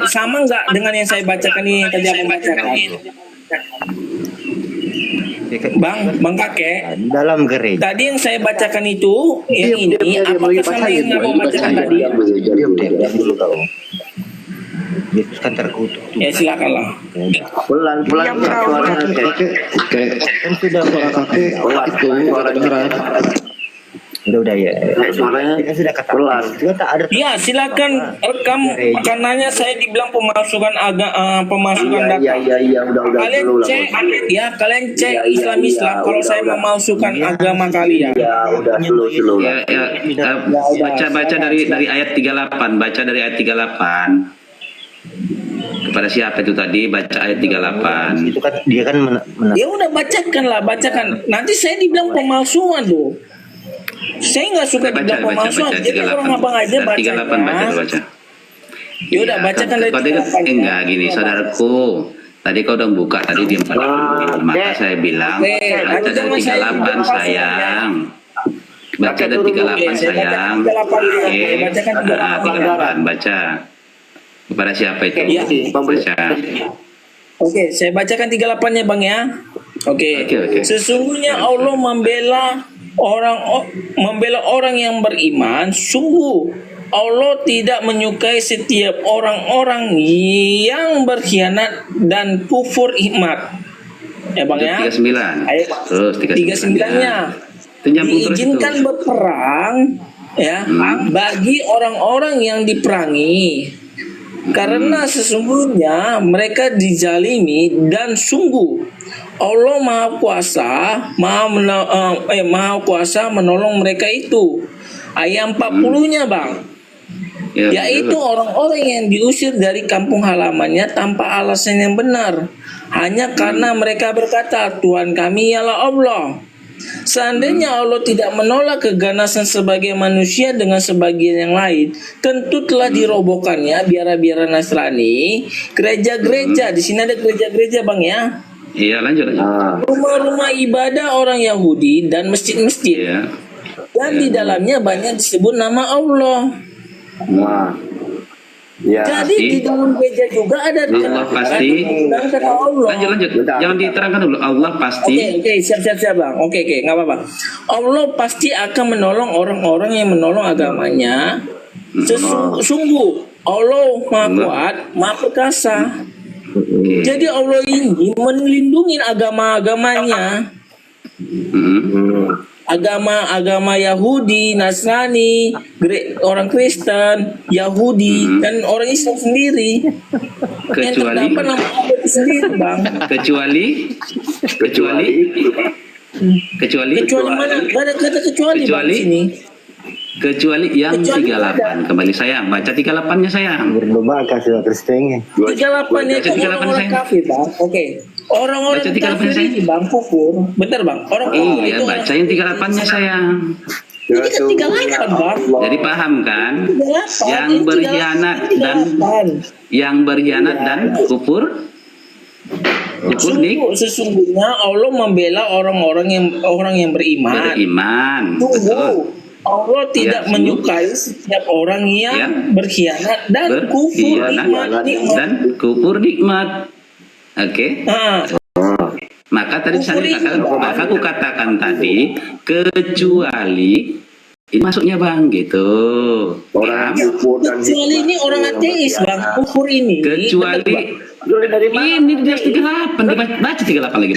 sama nggak dengan yang saya bacakan ini tadi aku bacakan? Bang Kakek, dalam gereja. tadi yang saya bacakan itu, yang ini, apakah sama yang aku bacakan tadi? Yesus kan terkutuk. Ya silakanlah. Pelan-pelan suara kakek. Kan sudah suara kakek. Udah ya. Suaranya Kan sudah kata pelan. juga tak ada. Ya silakan rekam, karenanya saya dibilang pemasukan pemasukan data. Iya, udah Kalian dulu lah. cek, ya kalian cek Islam kalau saya memalsukan agama kalian. Ya, udah dulu. Baca dari ayat 38, baca dari ayat 38. Kepada siapa itu tadi? Baca ayat 38. Itu kan dia kan Ya udah bacakan. Nanti saya dibilang pemalsuan loh. Saya nggak suka dibilang pemalsuan. Jadi orang abang aja baca. 38 baca. Ya udah bacakan dari 38. Enggak gini, saudaraku. Tadi kau udah buka tadi di 40. Maka saya bilang baca dari 38 sayang. Baca dari 38 sayang. Oke. 38 baca. Kepada siapa itu? Iya. Baca. Oke, saya bacakan 38-nya Bang ya. Oke. Sesungguhnya Allah membela orang yang beriman. Sungguh Allah tidak menyukai setiap orang-orang yang berkhianat dan kufur nikmat. Ya Bang ya. 39. Ayat Terus 39-nya. Diizinkan berperang ya bagi orang-orang yang diperangi. Karena sesungguhnya mereka dizalimi dan sungguh Allah Maha Kuasa menolong mereka itu. Ayat 40-nya Bang. Yaitu orang-orang yang diusir dari kampung halamannya tanpa alasan yang benar, hanya karena mereka berkata Tuhan kami ialah Allah. Seandainya Allah tidak menolak keganasan sebagai manusia dengan sebagian yang lain, tentu telah dirobohkannya biara-biara Nasrani, gereja-gereja. Di sini ada gereja-gereja Bang ya. Iya lanjut. Rumah-rumah ibadah orang Yahudi dan masjid-masjid. Iya. Dan di dalamnya banyak disebut nama Allah. Ya. Jadi di dalam gereja juga ada Allah pasti. kata Allah. Lanjut. Jangan diterangkan dulu. Allah pasti. Oke, siap Bang. Oke, nggak apa-apa. Allah pasti akan menolong orang-orang yang menolong agamanya. Sungguh Allah Maha Kuat, Maha Perkasa. Jadi Allah ini melindungi agama-agamanya. Agama Yahudi, Nasrani, orang Kristen, Yahudi, dan orang Islam sendiri. Yang terdapat nama Allah itu sendiri, Bang. Kecuali mana? Gak ada kata kecuali Bang di sini. Kecuali yang 38. Kembali sayang, baca 38-nya sayang. berdoa kasih Kristen. 38-nya itu orang kafir, Bang. Oke. Orang-orang kafir ini Bang kufur. Bentar Bang. Iya, baca yang 38-nya sayang. Ini kan 38 Bang. Jadi paham kan? 38, Yang berkhianat dan kufur. Sesungguhnya Allah membela orang yang beriman. Tunggu. Allah tidak menyukai setiap orang yang berkhianat dan kufur nikmat. Oke. Maka tadi aku katakan tadi kecuali ini masuknya Bang gitu. Kecuali ini orang ateis Bang, kufur ini. Kecuali ini dia 38 baca 38 lagi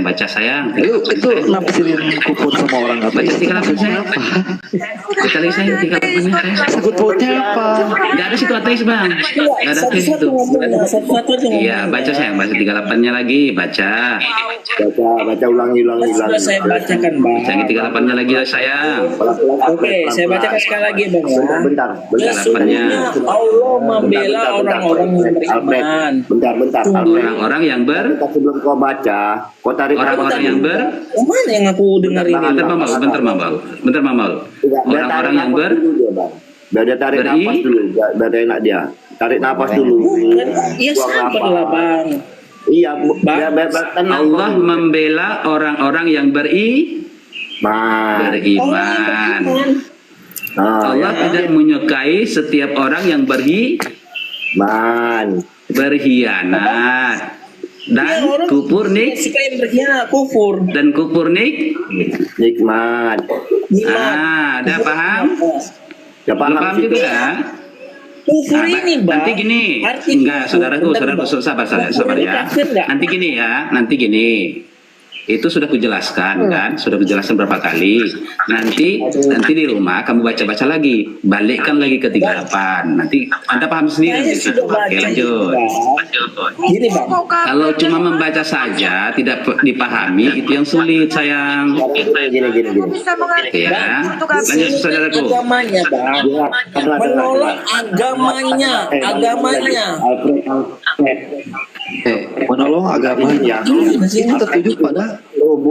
baca sayang itu nafsirin kufur sama orang apa baca 38 sayang baca lagi sayang 38 sayang sebutnya apa nggak ada situ ateis Bang, nggak ada ateis itu. Iya baca sayang, baca 38-nya lagi baca ulangi sudah saya bacakan Bang. Baca 38-nya lagi sayang. Oke, saya bacakan sekali lagi Bang ya. Bentar. Sesungguhnya Allah membela orang-orang yang beriman. Bentar. Orang-orang yang sebelum kau baca, kau tarik orang-orang yang mana yang aku dengar ini? bentar Mamal. Orang-orang yang biar dia tarik nafas dulu, biar dia enak dia. Tarik nafas dulu. Iya sabarlah Bang. Iya, Allah membela orang-orang yang beriman. Allah tidak menyukai setiap orang yang Man. berkhianat Ya, dan orang kufur suka yang berkhianat, kufur. dan kufur Nikmat. udah paham? Ya Belum paham paham sih. juga? Kufur Nah, ini, Bang. nanti gini, Arti enggak, kufur, saudaraku, bentar, Bang. sabar Kufur ini ya. kafir nggak? Nanti gini. Itu sudah kujelaskan kan, sudah kujelaskan berapa kali. Nanti di rumah kamu baca-baca lagi, balikkan lagi ke 38. Nanti Anda paham sendiri. Saya sudah baca. Oke, lanjut. Gini, Bang. Kalau cuma membaca saja tidak dipahami itu yang sulit, sayang. Gini. Oke ya. Lanjut, saudaraku. Agamanya, Bang. Menolak agamanya. Menolong agamanya. Ini tertuju pada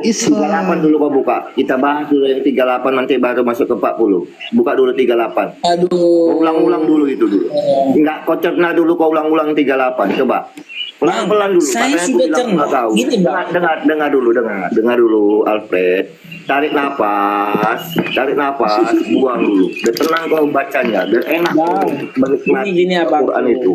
Islam. 38 dulu kau buka. Kita bahas dulu yang 38 nanti baru masuk ke 40. Buka dulu 38. Aduh. Kau ulang-ulang dulu itu dulu. Enggak, kau cerna dulu, kau ulang-ulang 38. Coba. Pelan-pelan dulu. Saya Katanya sudah aku bilang cerna. nggak tahu. Gini, Bang. Dengar dulu Alfred. Tarik napas, buang dulu. Dan tenang kau bacanya, dan enak Bang, menikmati gini, Abang. Al-Quran itu.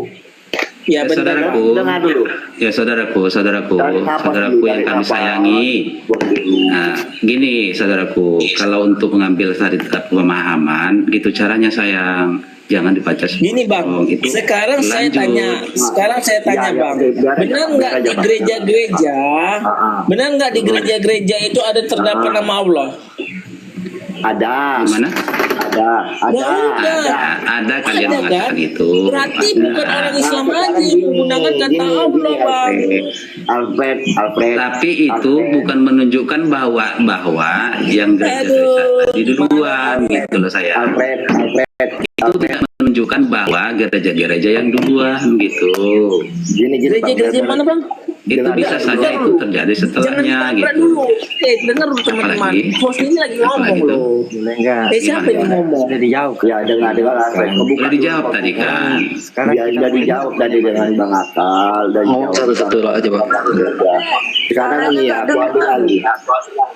Ya, benar. Dengar dulu. Saudaraku Tarik napas dulu, yang tarik kami napas. sayangi. Buang dulu. Nah, gini saudaraku, kalau untuk mengambil syariat pemahaman, gitu caranya sayang. Jangan dibaca semua. Gini, Bang. Gitu. Sekarang saya tanya, Ya, Bang. biar Benar nggak aja, di Bang. gereja-gereja? Benar nggak di gereja-gereja itu ada terdapat nama Allah? Ada. Gimana? Ada. Kalian Ada, mengatakan kan? itu. Berarti Ada. bukan orang Islam aja yang menggunakan kata Allah, Bang. Alfred. Tapi itu bukan menunjukkan bahwa yang gereja tadi duluan gitu loh saya. Alfred. Itu tidak menunjukkan bahwa gereja-gereja yang duluan gitu. Gini, Gereja-gereja mana, Bang? Itu bisa saja itu terjadi setelahnya Jangan ditabrak gitu. dulu. Dengar dulu teman-teman. Apalagi? Host ini lagi ngomong Apalagi tuh? loh. Boleh enggak? Siapa yang ngomong? Sudah dijawab. Ya, dengar Alfred. Udah dijawab tadi kan. Sekarang Ya, sudah dijawab tadi dengan Bang Akal dan Ngomong satu-satu lah aja, Bang. Sekarang ini ya, aku ambil lagi.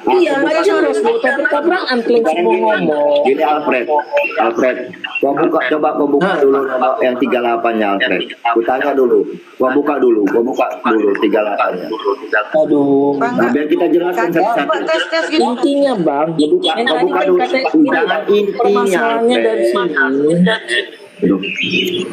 Iya, nggak jelas loh. Tabrakan klaim semua ngomong. Gini Alfred, coba kau buka dulu nomor yang 38-nya Alfred. Ku tanya dulu, kau buka dulu 38-nya. Aduh. Nah, biar kita jelaskan satu-satu. Intinya, Bang. Yang tadi buka kan dulu. kata Jangan intinya, permasalahannya Alfred. dari sini.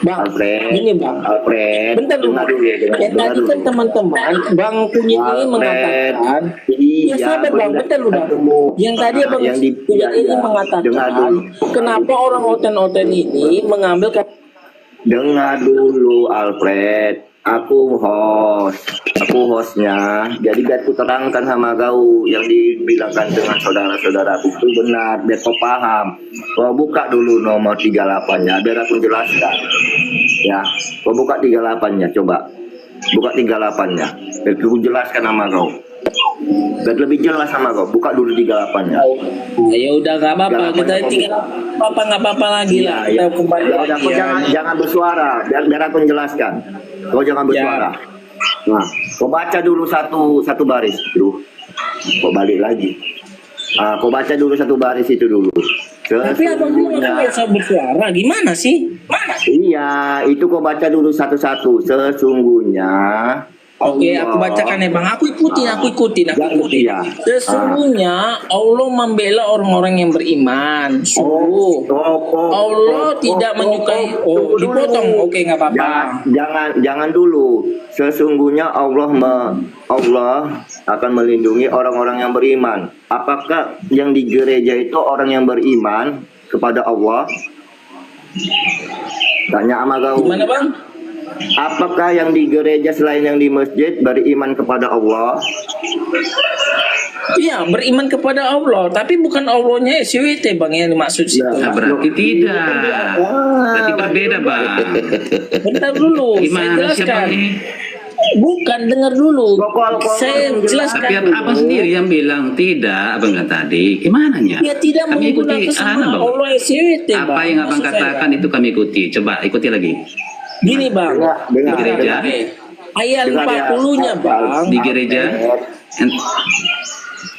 Bang, Alfred, gini, Bang. Alfred, Bentar dulu. dengar dulu. Yang tadi kan teman-teman, Bang Kunyit ini mengatakan, ya sabar, Bang, bentar lu, Bang. Yang tadi Bang Kunyit ini mengatakan, kenapa orang oten-oten ini mengambil Dengar dulu Alfred, aku hostnya. Jadi biar ku terangkan sama kau yang dibilangkan dengan saudara-saudara itu benar, biar kau paham. Kau buka dulu nomor 38-nya, biar aku jelaskan. Ya, kau buka 38-nya, coba. Buka 38-nya, biar aku jelaskan sama kau. Biar lebih jelas sama kau, buka dulu 38-nya. ya udah nggak apa-apa, kita tinggal nggak apa-apa lagi lah. Kita kembali Ya udah, lagi kau ya. jangan bersuara, biar aku jelaskan. Kau jangan bersuara. Nah, kau baca dulu satu baris itu. Kau balik lagi. Kau baca dulu satu baris itu dulu. Tapi abang bilang nggak usah bersuara, gimana sih? Iya, itu kau baca dulu satu-satu. Sesungguhnya. Oke, Allah- aku bacakan ya, Bang. Aku ikutin. Iya. Sesungguhnya Allah membela orang-orang yang beriman. Sungguh. Allah tidak menyukai. Oh, dipotong. Oke, nggak apa-apa. Jangan dulu. Sesungguhnya Allah akan melindungi orang-orang yang beriman. Apakah yang di gereja itu orang yang beriman kepada Allah? Tanya sama kau. Gimana, Bang? Apakah yang di gereja selain yang di masjid beriman kepada Allah? Iya, beriman kepada Allah, tapi bukan Allahnya SWT, Bang, yang dimaksud situ. Nah, berarti tidak. Berarti berbeda, Bang. Bentar dulu, saya Gimana siapa jelaskan. nih? Bukan, dengar dulu. Saya Tapi jelaskan. abang sendiri yang bilang tidak, abang bilang tadi. Gimana nya? Ya tidak Kami ikuti menggunakan sama Bang. Allah SWT, Bang. Apa yang abang Maksud saya, katakan itu kami ikuti. Coba ikuti lagi. gini, Bang. Di gereja, Ayat 40-nya, Bang. di gereja,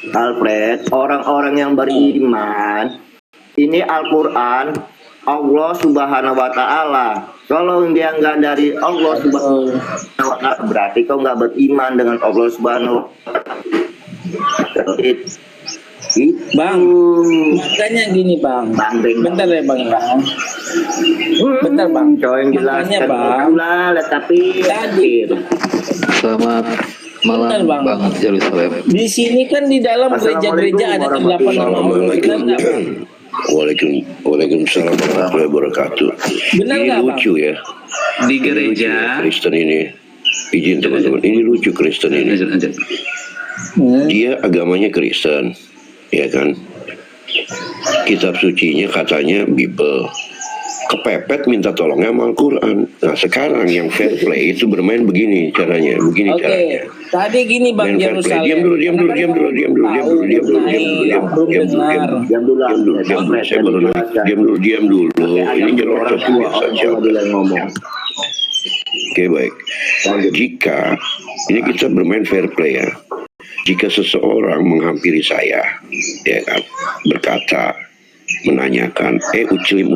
Alfred, orang-orang yang beriman, ini Al-Quran, Allah Subhanahu wa Ta'ala Kalau dia nggak dari Allah Subhanahu wa Ta'ala, berarti kau nggak beriman dengan Allah Subhanahu wa Ta'ala. Bang, makanya gini bang. Bentar ya bang. Bentar bang. Kau yang Makanya jelaskan bang. lah, tapi Tadi. Selamat malam Bentar, Bang. Bang Yerusalem. Di sini kan di dalam gereja-gereja ada terdapat nama Allah. Benar nggak bang? Waalaikumsalam warahmatullahi wabarakatuh. Benar Ini nggak bang? lucu ya. Di gereja. Kristen ini. Izin teman-teman. Ini lucu Kristen ini. Dia agamanya Kristen, ya kan? Kitab sucinya katanya Bible. Kepepet minta tolongnya sama Al-Quran. Nah sekarang yang fair play itu bermain begini caranya, begini Oke, caranya. tadi gini bang Main fair play. Yerusalem. Diam dulu. Saya baru diam dulu. Ini nyerocos biasa siapa? ngomong. Oke baik. Jika ini kita bermain fair play ya. Jika seseorang menghampiri saya, ya kan, berkata, menanyakan, Uclim,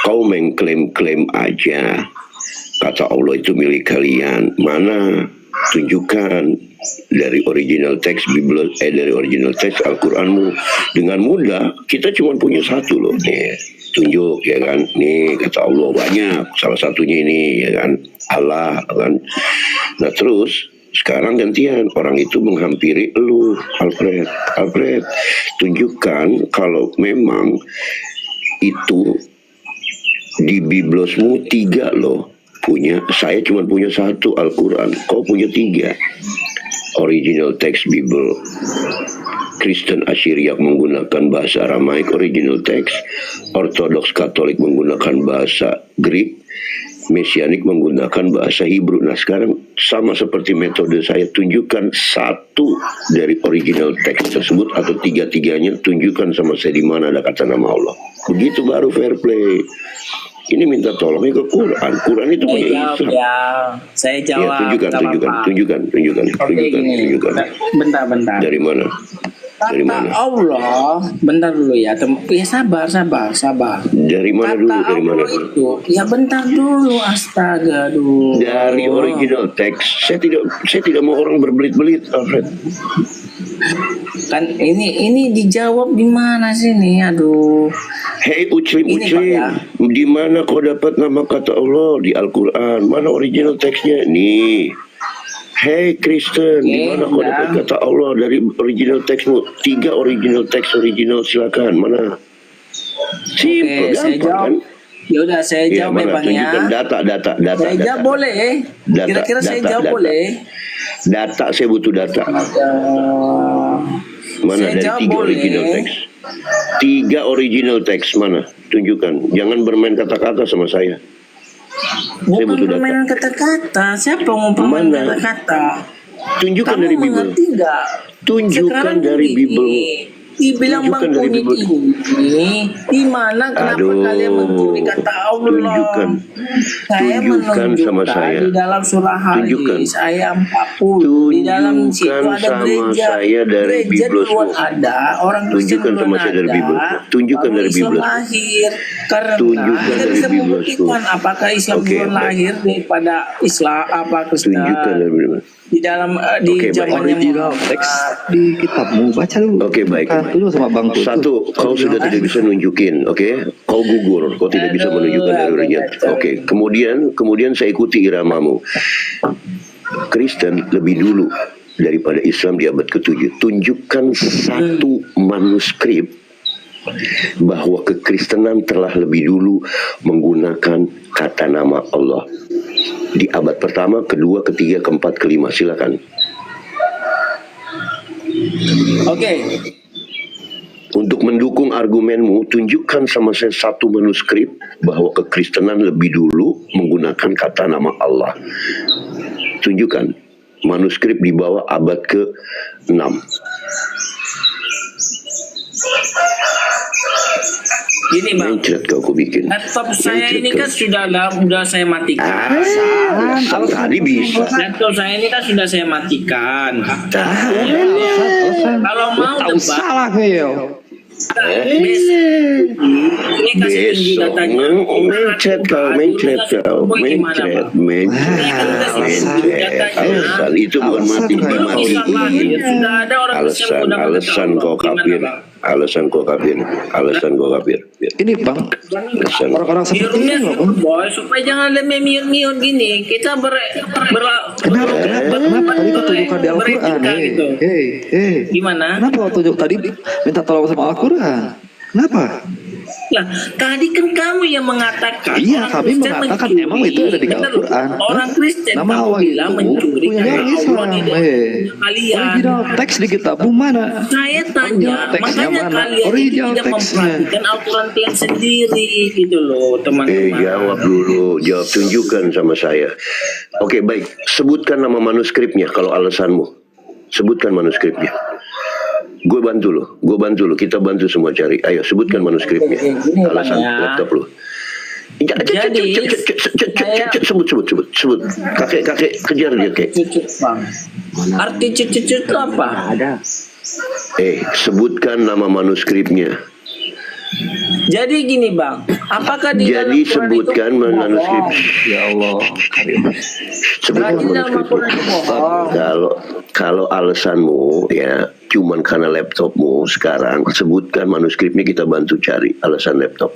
kau mengklaim-klaim aja, kata Allah itu milik kalian, mana? Tunjukkan dari original teks Bible, dari original teks Al-Quranmu. Dengan mudah, kita cuma punya satu loh, nih, tunjuk ya kan, nih kata Allah banyak, salah satunya ini ya kan, Allah kan. Nah terus sekarang gantian, orang itu menghampiri lu, Alfred, tunjukkan kalau memang itu di Biblosmu 3 loh punya, saya cuma punya 1 Al-Quran, kau punya 3 original text Bible. Kristen Asyriak menggunakan bahasa Aramaik original text, Ortodoks Katolik menggunakan bahasa Greek, Mesianik menggunakan bahasa Hebrew. Nah sekarang sama seperti metode saya, tunjukkan 1 dari original teks tersebut atau 3-3-nya, tunjukkan sama saya di mana ada kata nama Allah. Begitu baru fair play. Ini minta tolongnya ke Quran. Quran itu punya Islam. Ya, saya jawab. Ya, tunjukkan. Bentar. Dari mana? Dari Kata mana? Allah, bentar dulu ya, ya sabar. Dari mana dulu? Kata Dari mana Allah dulu? itu, ya bentar dulu, astaga dulu. Dari original teks. Saya tidak mau orang berbelit-belit, Alfred. Kan ini dijawab di mana sih nih? Aduh. Hei Uclim, Ini, Pak, ya. di mana kau dapat nama kata Allah di Al-Quran? Mana original teksnya? Nih. Hei Kristen, di mana kau dapat kata Allah dari original teksmu? 3 original teks original, silakan. Mana? Simple, Oke, saya gampang jawab. kan? Ya udah saya Iya, jawab ya mana? Bang ya. Tunjukkan data. Saya jawab boleh. Kira-kira saya jawab boleh. Data, saya butuh data. Mana Saya dari jawab 3 boleh. original teks? 3 original teks mana? Tunjukkan. Jangan bermain kata-kata sama saya. Saya Bukan butuh data. permainan kata-kata. Siapa mau permain Mana? kata-kata? Tunjukkan Kamu dari Bible. mengerti nggak? Tunjukkan Sekarang dari ini, Bible. Dibilang Tunjukkan Bang dari Kunit Bible. ini, di mana kenapa Aduh, kalian mencuri kata Allah? tunjukkan. Saya Tunjukkan sama menunjukkan saya. di dalam surah Tunjukkan. Hadis ayat 40 di dalam situ Tunjukkan ada sama gereja. saya dari Gereja Biblosmu. duluan ada, orang Kristen Tunjukkan sama duluan saya dari ada. Biblosmu. Tunjukkan baru dari Islam Biblosmu. lahir. Karena Tunjukkan kita dari bisa Biblosmu. membuktikan apakah Islam Oke, duluan baik. lahir daripada Islam apa Kristen. Tunjukkan dari Bible. Di dalam di Oke, baik. zamannya Original teks di kitabmu, baca dulu. Oke, baik. Buka dulu sama Bang Tutu. 1, kau sudah tidak bisa nunjukin, oke? Kau gugur, kau tidak bisa menunjukkan dari original. Oke, kemudian saya ikuti iramamu. Kristen lebih dulu daripada Islam di abad ke-7. Tunjukkan 1 manuskrip bahwa kekristenan telah lebih dulu menggunakan kata nama Allah di abad pertama, kedua, ketiga, keempat, kelima. Silakan. Oke. Untuk mendukung argumenmu, tunjukkan sama saya 1 manuskrip bahwa kekristenan lebih dulu menggunakan kata nama Allah. Tunjukkan manuskrip di bawah abad ke-6. Gini Bang, Mencret kau bikin. laptop saya Mencret ini kau. kan sudah saya matikan. Sang tadi bisa. Laptop saya ini kan sudah saya matikan. Dah. Kalau mau Tahu debat, salah kayak. Ini kasih tunjuk Besok datanya. mencret kau, mencret kau, mencret. Alasan itu bukan mati, Belum Islam lahir, sudah ada orang Islam menggunakan alasan kata kau Allah. kafir, Gimana, Bang? alasan kau kafir, alasan kau kafir. Ini bang, Alasan. orang-orang Di seperti rumah ini loh bang. boy, supaya jangan lemeh miut gini. Kita Kenapa tadi kau tunjukkan di Al-Quran? beretika gitu. Gimana? Kenapa kau tunjuk tadi minta tolong sama Al-Quran? Kenapa? Lah, tadi kan kamu yang mengatakan. Iya, orang kami Kristen mengatakan mencuri. emang itu ada di Benar, Al-Quran. Orang Kristen Nama kamu Allah bilang itu mencuri punya karena Allah Islam. kalian. Original teks di kitabmu mana? Saya tanya, Original teksnya makanya mana? kalian itu Original tidak teksnya. memperhatikan Al-Quran kalian sendiri gitu loh, teman-teman. Jawab dulu, jawab, tunjukkan sama saya. Oke, baik. Sebutkan nama manuskripnya kalau alasanmu. Sebutkan manuskripnya. Gue bantu lo, kita bantu semua cari. Ayo, sebutkan manuskripnya. Gini, Alasan Bang, ya. laptop lo. Jadi, Sebut. Kakek, kejar dia, kek. Cucut, Bang. Arti cucut itu apa? Sebutkan nama manuskripnya. Jadi gini, Bang, apakah di dalam Jadi Quran sebutkan itu manuskrip. bohong? Ya Allah. Sebutkan Berarti dalam manuskripnya. Al-Quran itu bohong. Kalau alasanmu ya cuman karena laptopmu sekarang, sebutkan manuskripnya, kita bantu cari alasan laptop.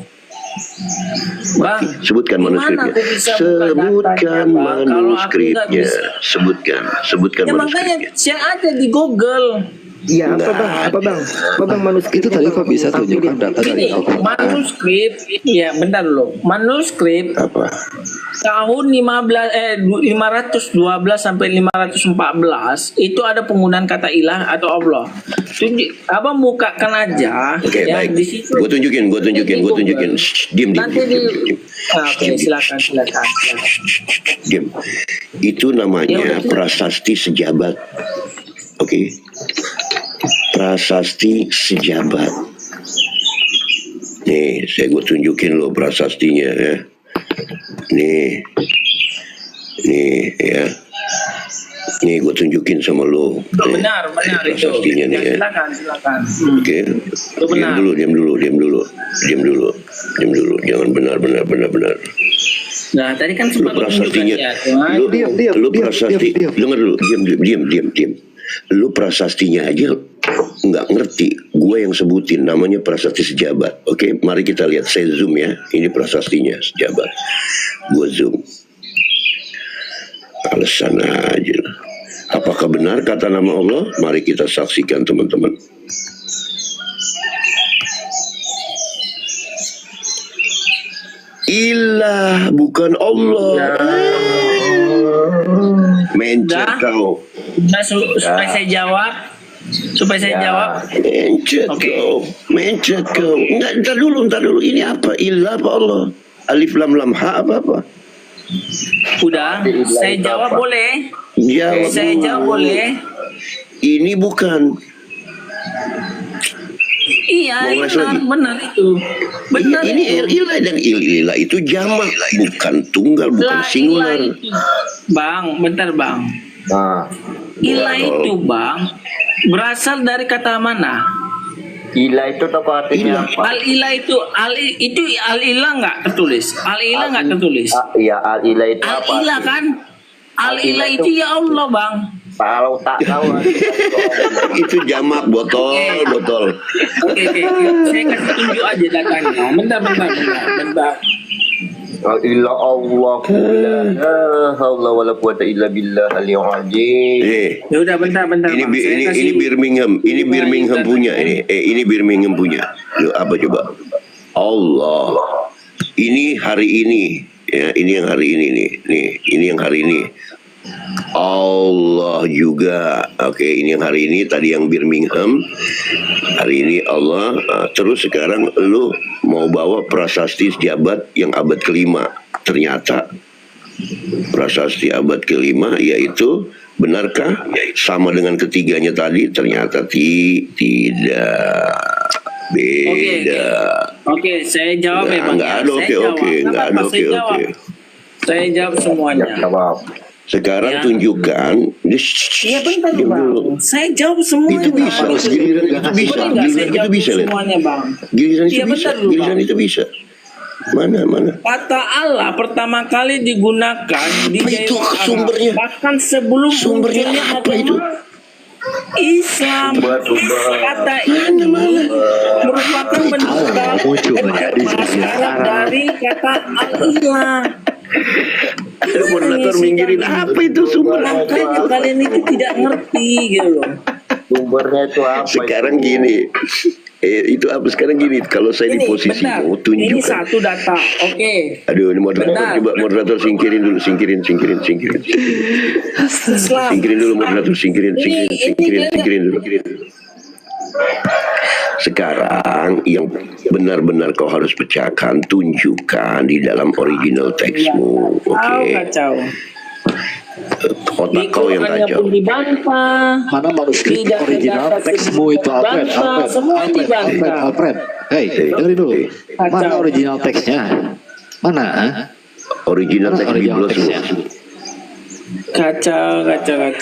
Bang, Sebutkan gimana manuskripnya. aku bisa buka Sebutkan datanya, Bang, kalau aku nggak manuskripnya. bisa? Sebutkan Ya makanya manuskripnya. share aja di Google. Iya, Nggak apa bang manuskrip Itu tadi kok bisa tunjukkan data dari Ini Al-Quran? manuskrip, ya bentar loh. Manuskrip Apa? tahun 512 sampai 514 itu ada penggunaan kata ilah atau Allah. Abang bukakan aja. Oke, ya, baik. di situ. Gue tunjukin. Shh, Diam. Nanti Oke, silakan. Diam. Itu namanya Ya, betul. prasasti sejabat. Oke. Prasasti sejabat. Nih, gue tunjukin lo prasastinya ya. Nih ya. Nih gue tunjukin sama lo. Benar itu. Prasastinya nih ya. Silakan. Oke. Itu benar. Diam dulu. Jangan benar. Nah, tadi kan Lu sempat prasastinya, ya, cuman lu prasasti, dengar dulu, diam. Lu prasastinya aja nggak ngerti. Gue yang sebutin, namanya prasasti sejabat. Oke, mari kita lihat. Saya zoom ya. Ini prasastinya sejabat. Gue zoom. Alasan aja. Apakah benar kata nama Allah? Mari kita saksikan, teman-teman. Ilah, bukan Allah. Mencet Udah. kau. Nah, supaya saya jawab. Mencet kau. Ntar dulu. Ini apa? Ilah apa Allah? Alif lam lam ha apa? Udah, saya jawab boleh? Jawab Saya dulu. jawab boleh? Ini bukan. Iya, Mau les lagi? benar itu. Benar. Ini ilah dan ilah itu jamak, bukan tunggal, bukan Lah, singular. ilah itu. Bang, bentar Bang. Nah, Ilah itu Bang berasal dari kata mana? ilah itu tokoh artinya Ilah. apa? Al-ilah itu al-ilah nggak tertulis? Al-ilah nggak tertulis? Iya, al-ilah itu apa? Al-ilah kan? Al-ilah itu ya Allah Bang. Kalau tak tahu. Itu jamak, botol. Oke. Saya kasih tunjuk aja datanya. Bentar. Illa Allah. La haula wala quwata illa billah al-aliyyil azim. Ya udah bentar. Ini Bang. Saya kasih- ini Birmingham punya ini. Ini Birmingham punya. Loh, apa coba? Allah. Ini hari ini. Ya, ini yang hari ini nih. Nih, ini yang hari ini. Allah juga. Oke, ini yang hari ini, tadi yang Birmingham. Hari ini Allah. Terus sekarang lu mau bawa prasasti sejabat yang abad kelima. Ternyata prasasti abad kelima yaitu, benarkah sama dengan ketiganya tadi? Ternyata tidak. Beda. Oke, saya jawab ya Bang. Nggak ada Saya oke. jawab. Nggak ada Apa-apa, saya oke. jawab. Saya jawab semuanya. Jawab. Sekarang Ya. tunjukkan. Iya bentar Diam bang, dulu. saya jawab semuanya. Itu bisa, Bang. giliran itu bisa, Boleh nggak saya giliran itu jawab bisa, lihat. semuanya bang? Giliran itu Iya, bisa, bentar dulu, giliran Bang. itu bisa. Mana? Kata Allah pertama kali digunakan di Apa itu daerah Arab. sumbernya? Bahkan sebelum Sumbernya munculnya apa itu? Islam. Kata ini merupakan bentuk bahasa Arab dari kata Allah. Moderator minggirin apa itu sumber? Makanya kalian itu tidak ngerti gitu loh. Sumbernya itu apa? Sekarang gini, itu apa sekarang gini? Kalau saya di Ini posisi bentar, mau ini tunjukkan. satu data. Oke. Aduh, ini moderator Bentar. coba moderator singkirin dulu, singkirin. Islam. Singkirin dulu moderator, singkirin dulu. Sekarang yang benar-benar kau harus pecahkan, tunjukkan di dalam original teksmu, oke? Kacau. Otak kau yang Qurannya kacau. pun dibantah. Mana manuskrip Tidak original ada teksmu itu Alfred? bantah, semua dibantah. Alfred. Hei, dengerin dulu. Mana Kacau. original teksnya? Mana? Original Mana teks original Biblos teksnya? Kacau.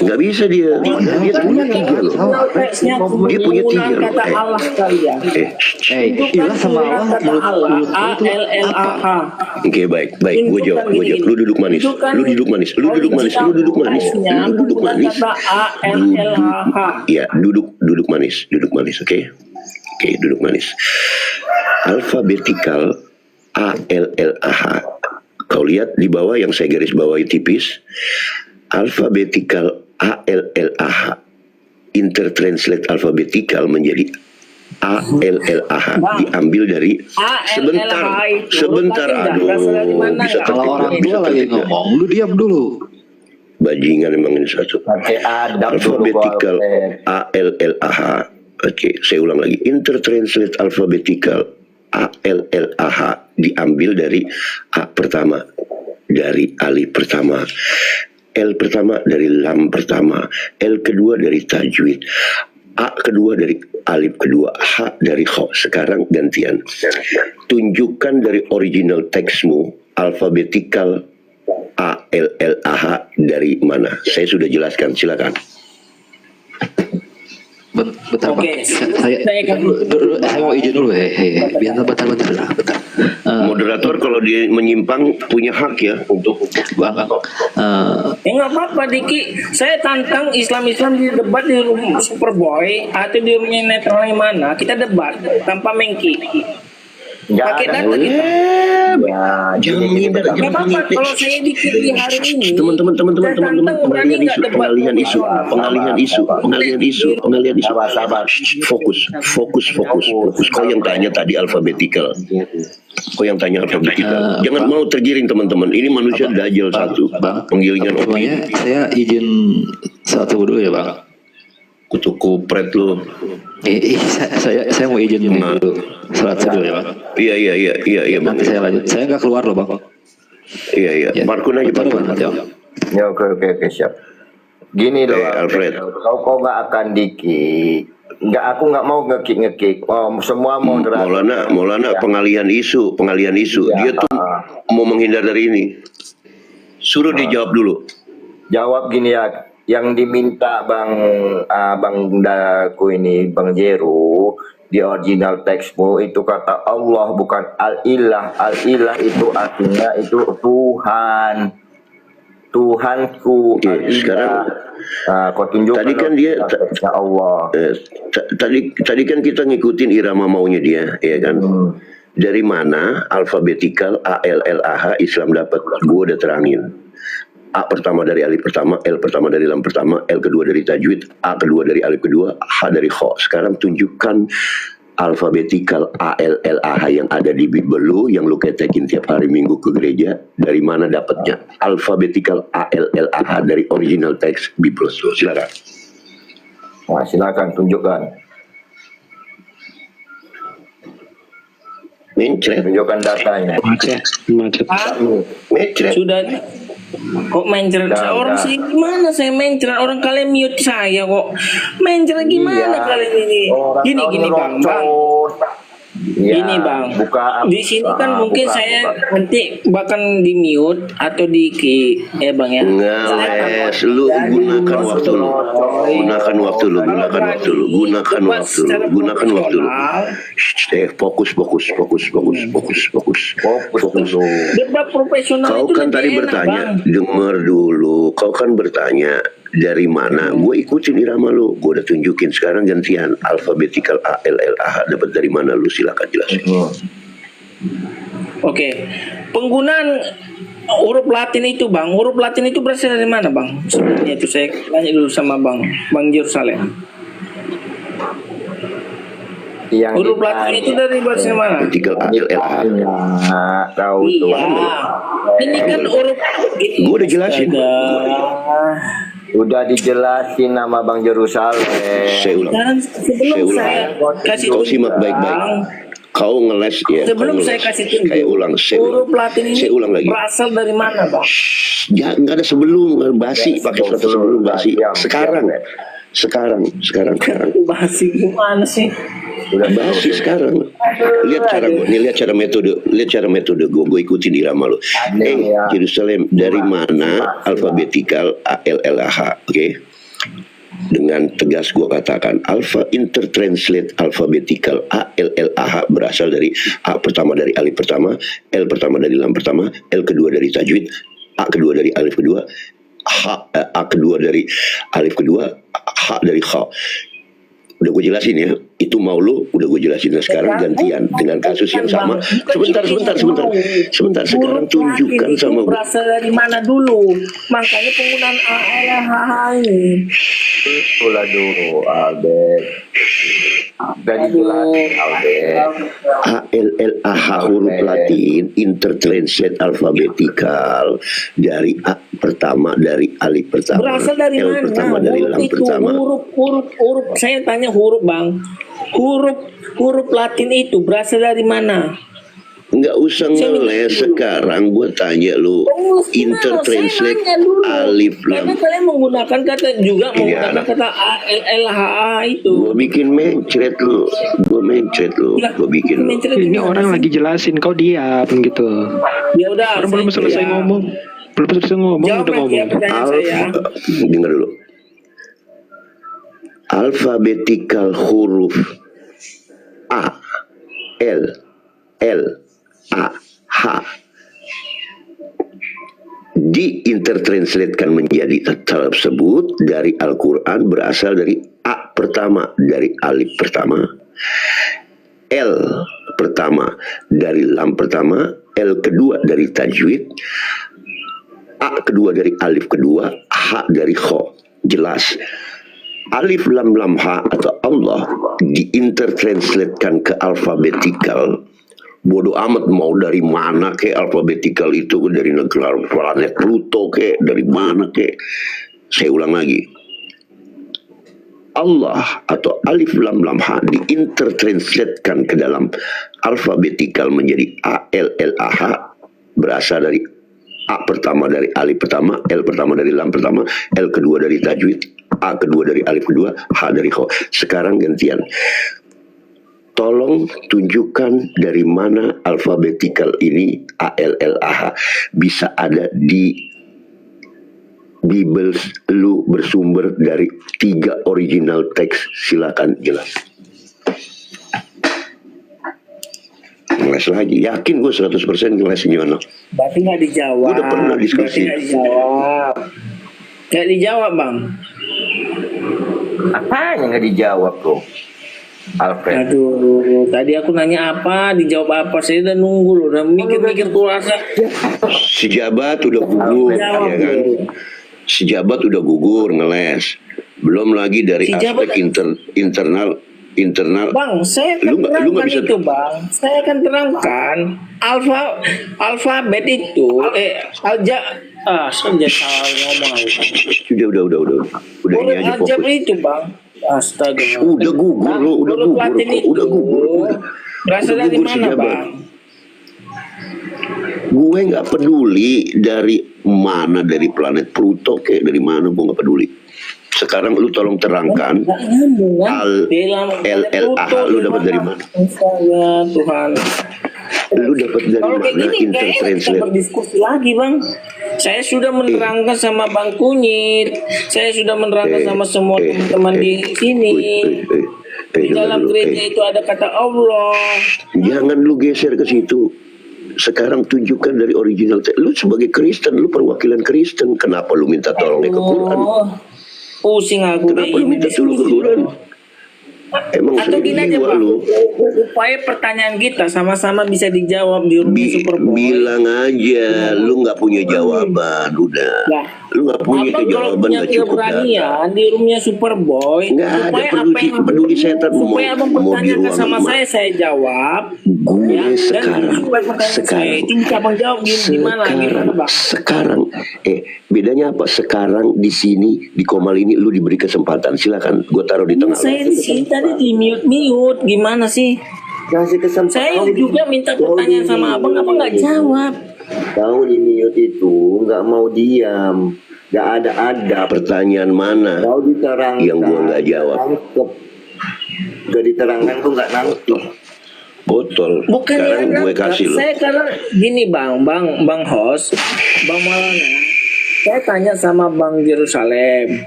nggak bisa dia punya tiga loh. Teksnya Dia punya tiga loh. kata Allah kalian. Hei, ilah sama Allah Kata Allah. A-L-L-A-H. Oke, baik, gue jawab. Lu duduk manis. Lu duduk manis. Kata A-L-L-A-H. Ya, duduk manis, oke? Oke, duduk manis. Alfabetikal A-L-L-A-H. Kau lihat di bawah yang saya garis bawahi tipis. Alfabetikal A-L-L-A-H. Intertranslate alfabetikal menjadi A-L-L-A-H. Diambil dari sebentar, bisa Kalau orang tua lagi ngomong, lu diam dulu. bajingan emang ini satu. Pakai adab dulu. Alfabetikal Alfred. A-L-L-A-H. Oke, saya ulang lagi. Intertranslate alfabetikal A-L-L-A-H diambil dari A pertama, dari alif pertama, L pertama dari lam pertama, L kedua dari tajwid, A kedua dari alif kedua, H dari kho. Sekarang gantian. Tunjukkan dari original teksmu alfabetikal A-L-L-A-H dari mana? Saya sudah jelaskan, silakan. Bentar, Oke, Bang. Saya mau izin dulu. Bentar. Moderator kalau dia menyimpang punya hak ya untuk Bang, Nggak apa-apa Diki. Saya tantang Islam-Islam di debat di rumah Superboy atau di rumahnya netral yang mana. Kita debat tanpa mengki. Pakai data kita. jangan minder, Nggak apa-apa kalau saya dikit di hari ini. teman-teman saya tantang berani nggak debat pengalihan isu Sabar. fokus kau yang tanya tadi alfabetikal jangan mau tergiring teman-teman, ini manusia dajjal satu penggilingan semuanya opini. saya izin satu dulu ya, Bang. Kutu kupret lu. Saya mau izin dulu. Salat dulu ya, Bang. Iya bang. Nanti saya lanjut. Saya nggak keluar loh, Bang. Iya Markun aja Bentar, Markun. Bang, nanti, Bang. Ya, oke, siap. Gini loh, Alfred. Kau nggak akan aku nggak mau ngekik. Oh, semua mau Maulana pengalihan isu. Dia tuh mau menghindar dari ini. Suruh dijawab dulu. Jawab gini ya, yang diminta Bang Daku ini, Bang Jeru, di original teksmu itu kata Allah, bukan al-ilah. Al-ilah itu artinya itu Tuhan. Tuhanku. Oke, sekarang kau tunjukkan tadi kan dia teksnya Allah. tadi kan kita ngikutin irama maunya dia, ya kan? Dari mana alfabetikal A-L-L-A-H Islam dapat? Gue udah terangin. A pertama dari alif pertama, L pertama dari lam pertama, L kedua dari tajwid, A kedua dari alif kedua, H dari kho. Sekarang tunjukkan alfabetikal A-L-L-A-H yang ada di Bible yang lu ketekin tiap hari Minggu ke gereja. Dari mana dapatnya? Alfabetikal A-L-L-A-H dari original teks Bible. Silakan. Nah, silakan tunjukkan. Mencret. Tunjukkan datanya. Mencret. Sudah. Kok mencret orang sih gimana saya mencret orang, kalian mute saya kok mencret gimana Iya. kalian ini. Orang Gini tahu bang. Ya, Ini bang, buka di sini kan mungkin buka, saya buka. nanti bahkan di mute atau bang ya. Ngeles, lu gunakan waktu lu. Gunakan waktu lu, gunakan waktu lu, gunakan waktu lu, gunakan waktu lu. Fokus. Fokus dulu. Debat profesional Kau itu kan lebih tadi enak, bertanya, Bang. denger dulu. Kau kan bertanya dari mana? Gue ikutin irama lu. Gue udah tunjukin sekarang gantian alfabetikal A L L A H. Dapat dari mana lu? Silakan jelasin. Oke, penggunaan huruf Latin itu bang, huruf Latin itu berasal dari mana bang? Sebenarnya itu saya tanya dulu sama bang Jerusalem. Yang Huruf Latin itu dari berasal mana? Alfabetikal A L L A H. Tahu tuh. Iya, ini kan huruf. Gue udah jelasin. Udah dijelasin nama Bang Jerusalem. Saya ulang. Dan sebelum Saya ulang. saya kasih Kau simak baik-baik. Kau ngeles ya. Sebelum kau saya ngeles. kasih tunjuk, Kayak ulang. huruf Latin ini Saya ulang lagi. berasal dari mana bang? Ya nggak ada sebelum basi. Pakai kata sebelum basi. Sekarang. Basi gimana sih? Udah Basi sekarang. Lihat cara gue, lihat cara metode gue ikutin irama lo. Jerusalem dari mana alfabetikal A L L A H, oke? Dengan tegas gue katakan alfa intertranslate alfabetikal A L L A H berasal dari A pertama dari alif pertama, L pertama dari lam pertama, L kedua dari tajwid, A kedua dari alif kedua, A kedua dari alif kedua, H dari kha. Udah gue jelasin ya, itu mau lu udah gue jelasin. Nah, sekarang gantian dengan kasus yang sama. Sebentar. Sekarang tunjukkan sama gue. Berasal dari mana dulu? Makanya penggunaan ALHH ini. Itulah dulu, Albert. Dari jelasin, Albert. A L L A H huruf Latin intertranslate alfabetikal dari A pertama dari alif pertama, Berasal dari L mana? pertama dari Huruf lam itu, pertama. huruf. Saya tanya huruf bang. Huruf Latin itu berasal dari mana? Nggak usah ngeles sekarang. Gue tanya lu intertranslate alif Karena lam. kalian menggunakan kata juga Iya. menggunakan kata ALHA itu. Gue bikin mencret lu. Ya, Gue bikin lu. mencret Ini gimana orang sih? lagi jelasin, kau diam gitu. Ya udah. Orang belum selesai ngomong. Belum selesai ngomong Jawab udah nanti ya ngomong. pertanyaan saya. Dengar dulu. Alfabetikal huruf A, L, A, H diintertranslatekan menjadi tersebut dari Al-Quran berasal dari A pertama dari alif pertama, L pertama dari lam pertama, L kedua dari tajwid, A kedua dari alif kedua, H dari kho. Jelas. Alif lam lam ha atau Allah diintertranslatekan ke alfabetikal. Bodoh amat mau dari mana ke alfabetikal itu, dari negara planet Pluto ke dari mana ke. Saya ulang lagi. Allah atau alif lam lam ha diintertranslatekan ke dalam alfabetikal menjadi A L L A H berasal dari A pertama dari alif pertama, L pertama dari lam pertama, L kedua dari tajwid, A kedua dari alif kedua, H dari kho. Sekarang gantian. Tolong tunjukkan dari mana alfabetikal ini A L L A H bisa ada di Bible lu bersumber dari 3 original teks. Silakan jelas. Ngeles lagi, yakin gue 100% ngeles gimana? Berarti nggak dijawab. Udah pernah diskusi. Nggak dijawab bang. Apanya nggak dijawab tuh, Alfred? Aduh, tadi aku nanya apa, dijawab apa? Saya udah nunggu loh, udah mikir-mikir tuh rasa. Si jabat udah gugur, Jawab ya kan? dulu. Si jabat udah gugur ngeles. Belum lagi dari Si jabat- aspek internal. Bang, saya akan Lu nggak terangkan bisa- itu bang. Saya akan terangkan alfabet itu. Saya salah ngomong aku. Udah Huruf ini aja aljab fokus. itu bang. Astaga. Udah gugur lo, udah Huruf gugur, Latin itu udah gugur. berasal Udah dari gugur si mana jabat. bang? Gue nggak peduli dari mana, dari planet Pluto kayak dari mana, gue nggak peduli. Sekarang lu tolong terangkan Nggak nyambung kan? LLAH lu dapat dari mana? Saya Tuhan. Lu dapat dari Kalau kayak mana gini kayaknya kita intertranslate? berdiskusi lagi bang. Saya sudah menerangkan sama Bang Kunyit. Saya sudah menerangkan sama semua teman-teman di sini. Di dalam gereja itu ada kata Allah. Jangan lu geser ke situ. Sekarang tunjukkan dari original. Lu sebagai Kristen, lu perwakilan Kristen. Kenapa lu minta tolong ke Quran? Oh, pusing aku Kenapa kayak lu gini minta tolong ke diskusi. Quran? Emang Atau sudah gini aja jiwa Bang, lu. upaya pertanyaan kita sama-sama bisa dijawab di rumah Superboy. Bilang aja, lu nggak punya jawaban, udah. Nah, Lu nggak punya Abang kalau jawaban, punya nggak cukup data. keberanian di rumahnya Superboy, Nggak ada supaya peduli- apa yang peduli setan mau- supaya abang mau di pertanyakan ruang sama emak. saya jawab. Gue Dan sekarang, supaya pertanyaan saya itu bisa abang jawab gimana Bang? sekarang, bedanya apa? Sekarang di sini di Komal ini lu diberi kesempatan, silakan. Gue taruh di tengah. Saya di sini tadi di mute, gimana sih? Kasih kesempatan. Saya juga minta pertanyaan sama abang nggak jawab. Kau di mute itu nggak mau diam, nggak ada adab. Pertanyaan mana Kau diterangkan yang gue nggak jawab? nangkep. Gak diterangkan kok nggak nangkep. Botol. Bukan Sekarang ya, gue kasih lu. saya karena gini bang host, bang Malana, saya tanya sama bang Jerusalem,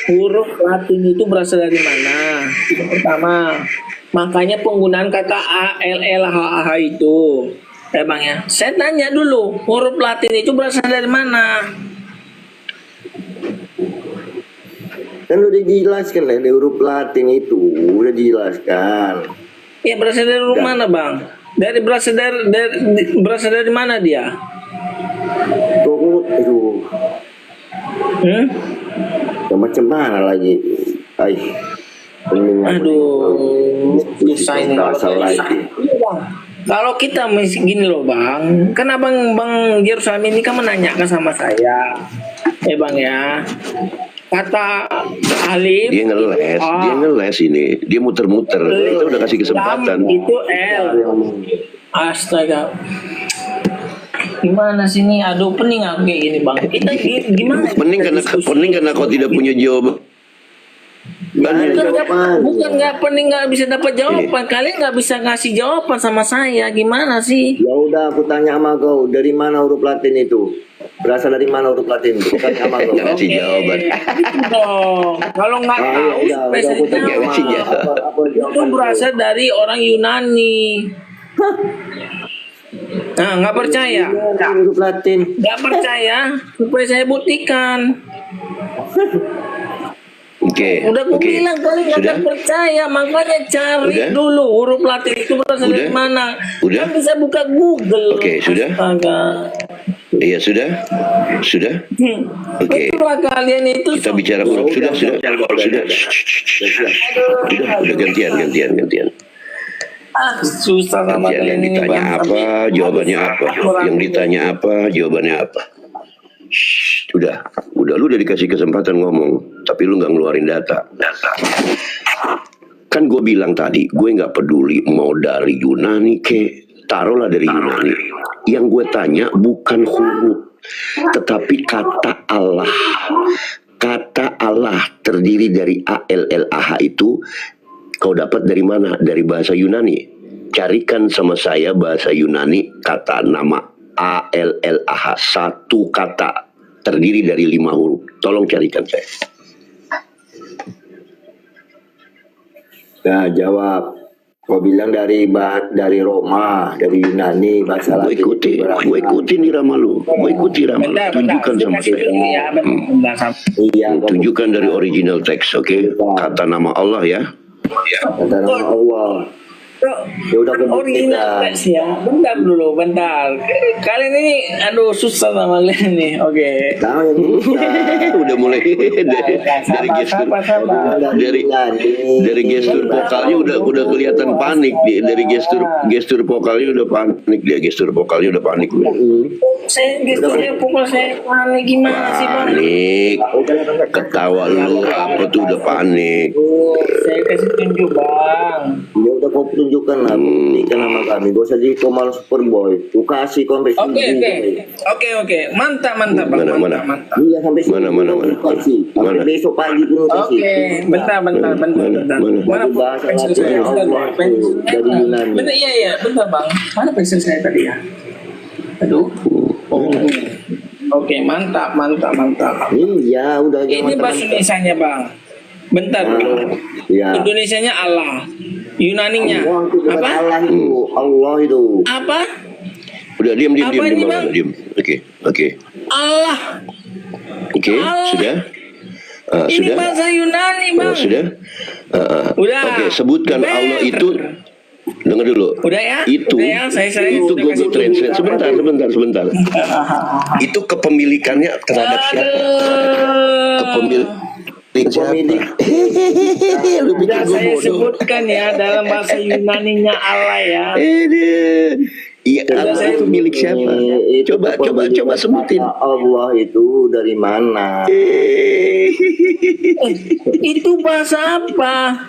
huruf Latin itu berasal dari mana? Yang pertama, makanya penggunaan kata ALLHH itu, ya bang ya. Saya tanya dulu, huruf Latin itu berasal dari mana? Kan udah dijelaskan lah, di huruf Latin itu udah dijelaskan. Ya berasal dari huruf mana bang? Berasal dari mana dia? Kok itu macam mana lagi? Aduh, susah ini. Asal lagi. Iya, Bang. Kalau kita gini loh bang, kan bang Jerusalem ini kan menanyakan sama saya, bang ya, kata alif Dia ngeles ini. Dia muter-muter. Kita udah kasih kesempatan. itu L. Astaga. Gimana sih ini? Aduh, pening aku kayak gini bang. Kita gimana? Pening karena kau tidak punya jawaban. Bukan nggak pening, nggak bisa dapat jawaban. Kalian nggak bisa ngasih jawaban sama saya. Gimana sih? Ya udah, aku tanya sama kau, dari mana huruf Latin itu? Berasal dari mana huruf Latin itu? Tanya sama kau. Nggak kasih jawaban. Gitu dong. Kalau nggak tahu, supaya saya aku tanya jawab. ngasih jawaban. Itu berasal dari orang Yunani. Nah, nggak percaya? Huruf Latin. Nggak percaya? Supaya saya buktikan. Oke. Udah aku bilang kalian nggak Sudah? akan percaya, makanya cari Udah? dulu huruf Latin itu berasal dari Udah? mana. Udah? Kan bisa buka Google. Oke, sudah? Astaga. Iya sudah. Oke. Itulah kalian itu. Kita bicara huruf. Sudah. Udah gantian. Susah sama Gantian. kalian Yang ini ditanya bang. apa, jawabannya apa. Yang ditanya apa, jawabannya apa. Udah lu udah dikasih kesempatan ngomong, tapi lu nggak ngeluarin data. Kan gue bilang tadi, gue nggak peduli mau dari Yunani taruhlah dari Yunani. Yang gue tanya bukan huruf, tetapi kata Allah. Kata Allah terdiri dari ALLAH itu kau dapat dari mana? Dari bahasa Yunani. Carikan sama saya bahasa Yunani kata nama ALLAH, satu kata terdiri dari 5 huruf. Tolong carikan saya. Nah, jawab. Kau bilang dari Roma, dari Yunani, bahasa Gue Latin. ikutin irama lu. Gue ikuti irama lu. Tunjukkan sama saya. Iya, bentar. Iya, Tunjukkan dari original teks, oke? Kata nama Allah ya. kata nama Allah. Ya udah Original pembuktikan. teks ya. Bentar. Kalian ini aduh susah sama kalian nih. Oke. Tahu yang ini. Udah mulai dari gestur dari gestur vokalnya udah kelihatan panik dia. Dari gestur vokalnya udah panik dia. Saya gesturnya pukul saya panik gimana sih bang? Panik. Ketawa lu apa tuh udah panik. Saya kasih tunjuk bang. Ya udah kau tunjukkan lah, buktikan sama kami. Gak usah jadi kau malah Superboy. Ku kasih kau sampai Oke. Mantap bang. Mana? Mantap. Iya sampai Mana? kasih. Sampai Mana? besok pagi pun kasih. Oke, bentar. Mana Bahasa pensil saya? Allah dari Yunani. Bentar, iya, bentar bang. Mana pensil saya tadi ya? Aduh. Oke, mantap. Iya, udah. Ini bahasa Indonesianya bang. Bentar. Iya. Indonesianya Allah. Yunaninya apa? Allah itu. Apa? Udah diam Apa ini, Maulana, Bang? diam. Oke. Allah. Oke, Allah. sudah? Ini Sudah? bahasa Yunani bang. Sudah? Udah. Oke, sebutkan Ber. Allah itu. Dengar dulu. Udah ya? Itu Udah ya? Saya itu udah kasih Google Translate. Sebentar. Itu kepemilikannya terhadap siapa? Kepemilik siapa? Lu pikir Udah gue saya bodoh? sebutkan ya dalam bahasa Yunaninya Allah ya. Iya, Allah itu milik siapa? Coba sebutin. Allah itu dari mana? Itu bahasa apa?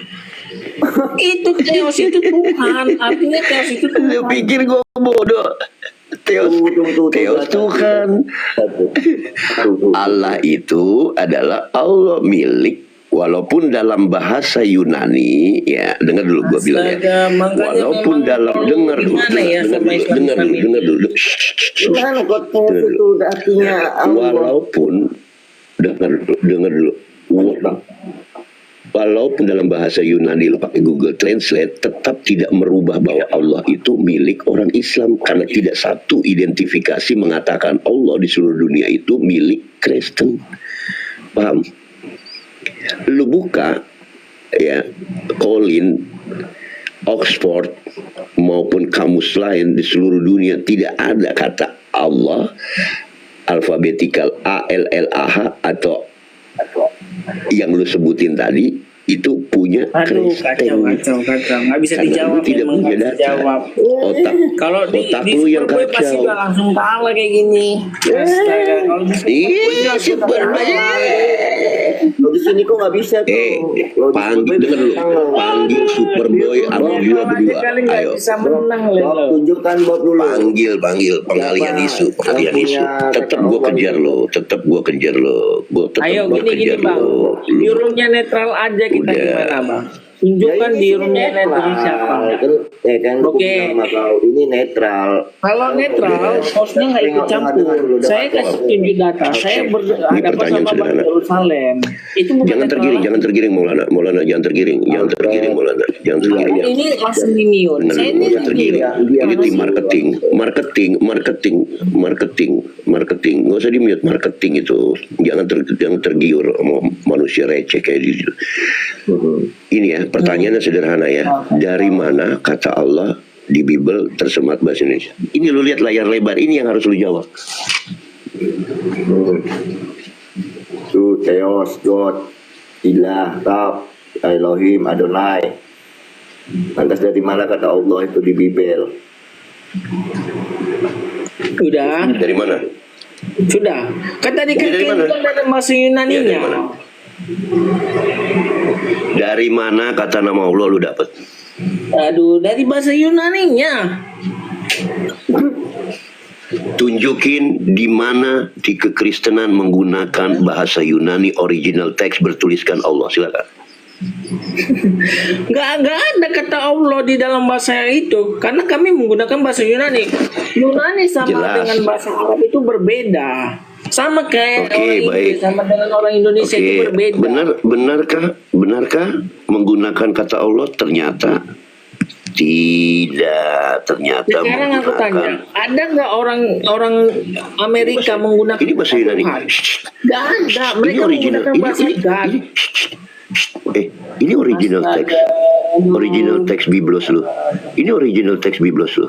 Itu Theos itu Tuhan. Artinya Theos itu Lu Tuhan. pikir gue bodoh? Theos Tuhan. Allah itu adalah Allah milik. Walaupun dalam bahasa Yunani, ya dengar dulu gue bilang ya. Astaga, makanya Walaupun memang dalam dengar dulu, gimana ya sama Islam dengar dulu. Gimana kok Theos itu artinya Allah? Walaupun dengar dulu. Walaupun dalam bahasa Yunani lo pakai Google Translate, tetap tidak merubah bahwa Allah itu milik orang Islam, karena tidak satu identifikasi mengatakan Allah di seluruh dunia itu milik Kristen. Paham? Lu buka ya Colin, Oxford maupun kamus lain di seluruh dunia, tidak ada kata Allah alfabetikal ALLAH atau yang lu sebutin tadi itu punya Aduh, Kristen. kacau. Nggak bisa Karena dijawab. lu tidak memang punya nggak bisa data. dijawab. Kalau di lu yang Superboy pasti kacau. udah langsung kalah kayak gini. Astaga, kalau di Iya, Superboy. Lo di sini kok nggak bisa tuh? Panggil Superboy sama gua berdua. kali nggak Ayo. bisa menang Bob, lo. tunjukkan Bob dulu. Panggil pengalian isu. Tetap gua kejar lo. Ayo gini bang, di roomnya netral aja kita Udah. gimana bang? Tunjukkan di roomnya netral siapa? Kan Oke. ini netral. Kalau netral, hostnya nggak ikut campur. Saya kasih tunjuk data. Saya berhadapan pertanyaan sama Bang sederhana. Yerusalem. Itu bukan Jangan tergiring Maulana. Jangan tergiring Maulana. Jangan tergiring. Ini langsung minion. Saya ini Jangan tergiring. Ini tim marketing. Nggak usah di-mute marketing itu. Jangan tergiur sama manusia receh kayak gitu. Ini ya, pertanyaannya sederhana ya. Dari mana kata Allah di Bible tersemat bahasa Indonesia? Ini lu lihat layar lebar, ini yang harus lu jawab. Tuh Theos, God, Ilah, Rab, Elohim, Adonai. Lantas dari mana kata Allah itu di Bible? Udah, Dari mana? sudah. Kan tadi kan Dari mana? itu kan ada bahasa Dari Yunaninya. mana? Dari mana kata nama Allah lu dapat? Aduh, dari bahasa Yunaninya. Tunjukin di mana di kekristenan menggunakan bahasa Yunani original teks bertuliskan Allah. Silakan. Nggak ada kata Allah di dalam bahasa itu, karena kami menggunakan bahasa Yunani. Yunani sama Jelas. dengan bahasa Arab itu berbeda. Sama kayak Oke, orang Inggris, baik. sama dengan orang Indonesia itu Oke, berbeda. benarkah menggunakan kata Allah? Ternyata tidak. Ternyata Sekarang aku tanya, menggunakan. ada nggak orang Amerika menggunakan Ini bahasa Yunani. Tuhan? Nggak ada. Ini Mereka original. menggunakan bahasa God. Ini original teks. Original teks Biblos lu. Ini original teks Biblos lu.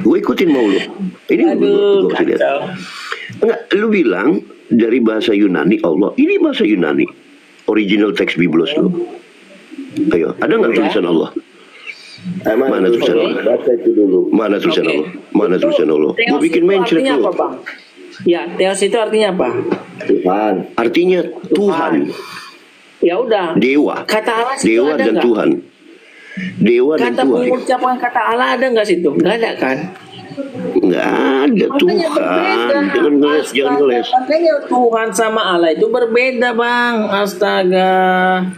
Gue ikutin mau lu. Ini Aduh, gue lihat. kacau. Enggak, lu bilang dari bahasa Yunani Allah. Ini bahasa Yunani. Original teks Biblos lu. Ayo, ada nggak tulisan Allah? Mana tulisan Allah? Baca itu dulu. Mana tulisan Oke. Allah? Mana tulisan Allah? Gue Theos bikin itu mindset artinya lu. apa, Bang? Ya, Theos itu artinya apa? Tuhan. Artinya Tuhan, Ya udah. dewa, Kata Allah itu dewa ada dan nggak? Tuhan. Dewa dan Kata Tuhan. pengucapan kata Allah ada nggak situ? Nggak ada kan? Nggak ada Makanya Tuhan. berbeda. Jangan ngeles, jangan ngeles. Makanya Tuhan sama Allah itu berbeda, Bang. Astaga.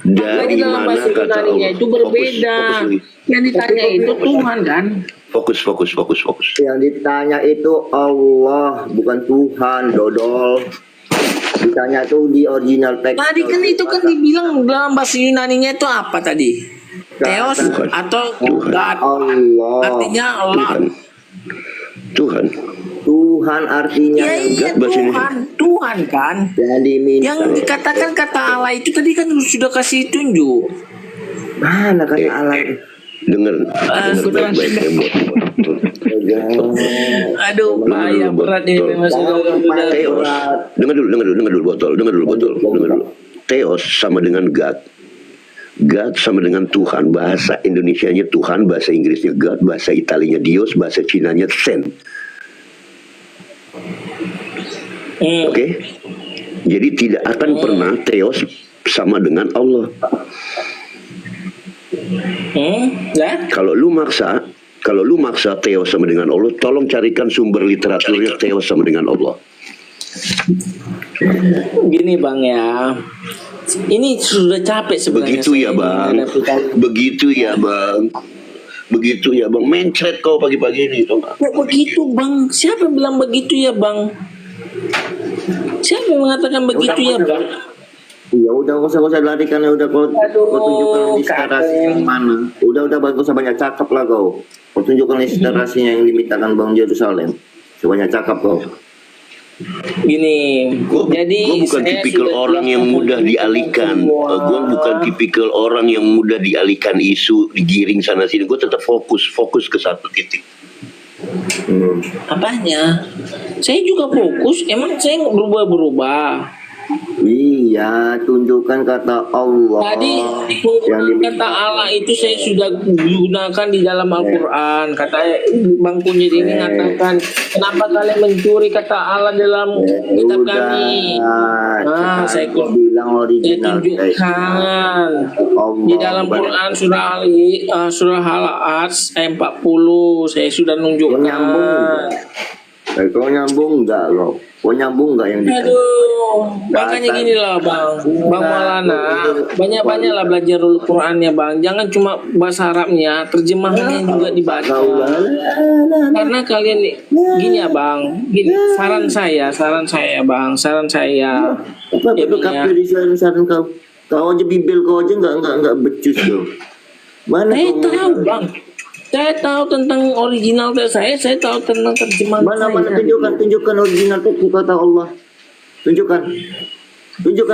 Dari Makanya dalam mana bahasa kata Yunaninya Allah? itu berbeda. Fokus lagi. Yang ditanya itu Tuhan kan? Fokus. Yang ditanya itu Allah, bukan Tuhan, dodol. Ditanya tuh di original teks. Tadi kan itu kan dibilang dalam bahasa Yunaninya itu apa tadi? Theos Tuhan. atau Tuhan. God. Allah. Artinya Allah. Tuhan. Tuhan artinya Ya iya bahasa ini. Tuhan kan. yang diminta. Yang dikatakan kata Allah itu tadi kan sudah kasih tunjuk. Mana kata Allah? Dengar sudah. baik-baik. Aduh, bahaya berat ini memang sudah. Theos. Dengar dulu botol. Theos sama dengan God. God sama dengan Tuhan. Bahasa Indonesianya Tuhan, bahasa Inggrisnya God, bahasa Italianya Dios, bahasa Cinanya Sen. Oke? Jadi tidak akan pernah Theos sama dengan Allah. Ya? Kalau lu maksa Theos sama dengan Allah, tolong carikan sumber literaturnya Theos sama dengan Allah. Gini Bang ya. Ini sudah capek sebenarnya. Begitu ya bang. Mencret kau pagi-pagi ini tuh. Kok begitu bang? Siapa yang bilang begitu ya bang? Siapa yang mengatakan begitu ya bang? Ya udah gak usah larikan ya udah kau tunjukkan literasi yang mana. Udah gak usah banyak cakap lah kau. Kau tunjukkan literasinya yang dimintakan Bang Yerusalem. Sebanyak cakap kau. Gini, jadi gue bukan tipikal orang yang mudah dialihkan. Gue bukan tipikal orang yang mudah dialihkan isu, digiring sana sini. Gue tetap fokus ke satu titik. Apanya? Saya juga fokus. Emang saya nggak berubah-berubah. Iya, tunjukkan kata Allah. Tadi kata Allah itu saya sudah gunakan di dalam Al-Quran. Kata Bang Kunyit ini mengatakan, kenapa kalian mencuri kata Allah dalam kitab kami? Nah, saya bilang original tunjukkan di dalam Quran surah Al-As ayat 40 saya sudah nunjukkan. Kau nyambung enggak lo? Kau nyambung enggak yang Aduh, makanya gini lah Bang Maulana, banyak-banyak lah belajar dulu Qurannya Bang. Jangan cuma bahasa Arabnya, terjemahannya juga dibaca. Karena kalian gini ya Bang, gini saran saya Bang, saran saya. Apa itu kafir di saran kau? Kau aja bibel kau aja enggak becus kau. Mana Saya kau tahu Bang. Saya tahu tentang original saya tahu tentang terjemahan mana saya. tunjukkan original itu kata Allah. Tunjukkan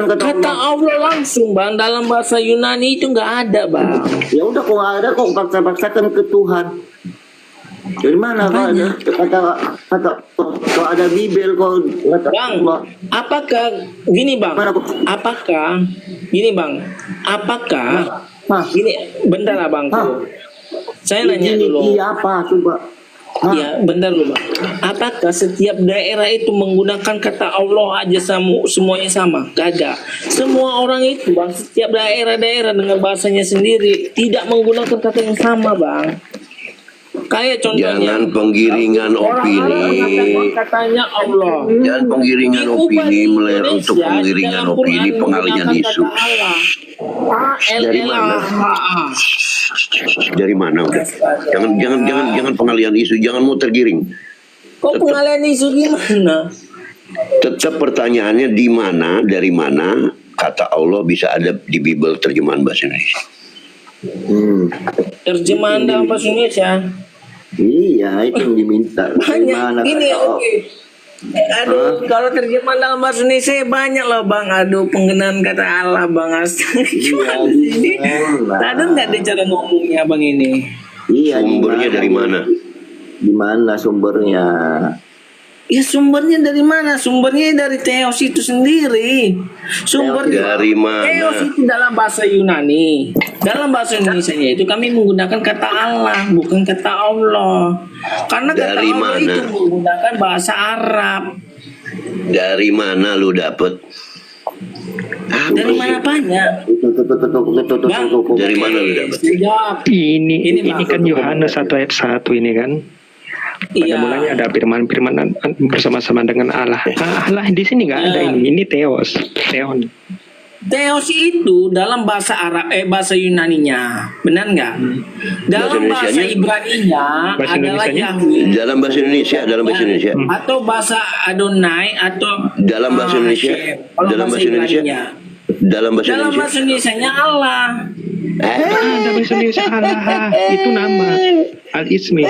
kata Allah. Allah langsung Bang dalam bahasa Yunani itu nggak ada Bang. Ya udah kok ada kok paksa-paksakan ke Tuhan. Dari mana kau ada kata kau ada bibel kau kata Bang, Allah. apakah gini Bang? Mana kok? Apakah gini Bang? Apakah gini bentar lah Bang. Saya nanya dulu. Iya apa coba? Ya, bentar dulu Bang. Apakah setiap daerah itu menggunakan kata Allah aja semuanya sama? Gak ada. Semua orang itu Bang, setiap daerah-daerah dengan bahasanya sendiri tidak menggunakan kata yang sama Bang. Kayak contohnya. Jangan penggiringan opini. Katanya Allah. Jangan penggiringan opini untuk penggiringan opini pengalihan isu. Dari mana? Dari mana udah? Jangan pengalihan isu, jangan mau tergiring. Kok pengalihan isu gimana? Tetap pertanyaannya di mana, dari mana kata Allah bisa ada di Bible terjemahan bahasa Indonesia? Terjemahan dalam bahasa Indonesia. Iya, itu yang diminta. Banyak. Ini oke. Aduh, kalau terjemahan dalam bahasa Indonesia banyak loh Bang. Aduh, penggunaan kata Allah Bang. Astaga. Ada nggak ada cara ngomongnya Bang ini? Iya, Sumbernya dari mana? Di mana sumbernya? Ya sumbernya dari mana? Sumbernya dari Theos itu sendiri. Sumbernya dari mana? Theos itu dalam bahasa Yunani. Dalam bahasa Indonesianya itu kami menggunakan kata Allah, bukan kata Allah. Karena kata Dari Allah mana? itu menggunakan bahasa Arab. Dari mana lu dapet? Dari mana banyak? Bang, Dari mana lu dapat? saya jawab. Ini Bang. kan Yohanes 1 ayat 1 ini kan. Pada Iya. mulanya ada firman bersama-sama dengan Allah. Allah di sini nggak ada ini. Ini Theos, Theon. Theos itu dalam bahasa Arab, bahasa Yunaninya, benar nggak? Dalam bahasa Indonesianya? Ibraninya Bahasa adalah Indonesianya? Yahweh. Dalam bahasa Indonesia. Atau bahasa Adonai atau Dalam bahasa Indonesia? Hashem. Kalau Dalam bahasa Indonesia? Ibraninya. Dalam bahasa Dalam Indonesia. bahasa Indonesianya Allah. Ada bahasa Indonesia Allah. Itu nama Al-Ismi.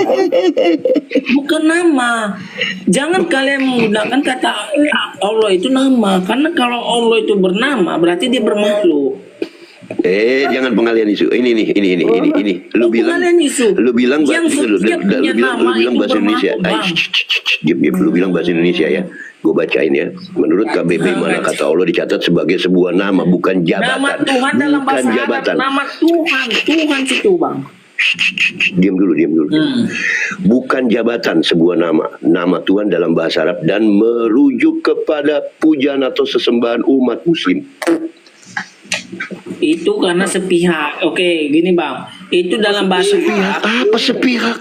Bukan nama. Jangan kalian menggunakan kata Allah itu nama. Karena kalau Allah itu bernama berarti dia bermakhluk. Jangan pengalian isu. Ini. Lu bilang, Pengalian isu. lu bilang, Yang setiap punya nama itu bahasa Indonesia. bermakhluk, Bang. Diam. Lu bilang bahasa Indonesia ya. Gue bacain ya. Menurut KBB mana kata Allah dicatat sebagai sebuah nama, bukan jabatan. Nama Tuhan dalam Bukan bahasa Arab, jabatan. nama Tuhan. Tuhan situ, Bang. Diam dulu. Bukan jabatan, sebuah nama. Nama Tuhan dalam bahasa Arab dan merujuk kepada pujian atau sesembahan umat Muslim. Itu karena sepihak. Oke, gini Bang. Itu dalam bahasa Sepihak Arab. apa sepihak?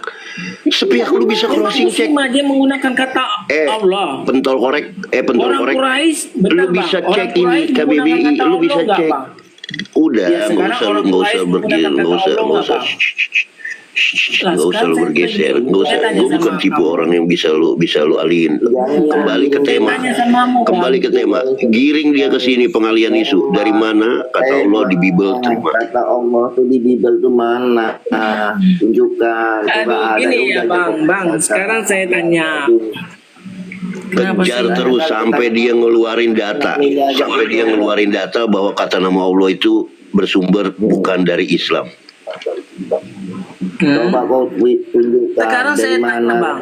Sepihak lu bisa crossing check. Muslim aja menggunakan kata Allah. Pentol korek. Orang Quraisy, benar, Lu Bang. bisa Orang cek ini Quraisy KBBI, menggunakan kata lu bisa Allah nggak, cek. Bang? Udah, Ya, sekarang orang nggak usah Quraisy bergeser, menggunakan nggak kata usah, Allah nggak usah. nggak, Lah, Nggak usah sekarang lu saya bergeser, tanya- nggak usah. saya tanya Gue bukan sama tipe kamu. orang yang bisa lu alihin. Kembali ke tema. Tanya sama kamu, Bang. Kembali ke tema. Giring dia ke sini pengalian isu. Dari mana kata Allah di Bible terima? Kata Allah tuh di Bible tuh mana? Tunjukkan. Aduh, gini ya Bang. Sekarang saya tanya. Kenapa Kejar sih? terus sampai dia ngeluarin data, bahwa kata nama Allah itu bersumber bukan dari Islam. Coba kau tunjukkan. Sekarang dari saya tanya mana? Bang.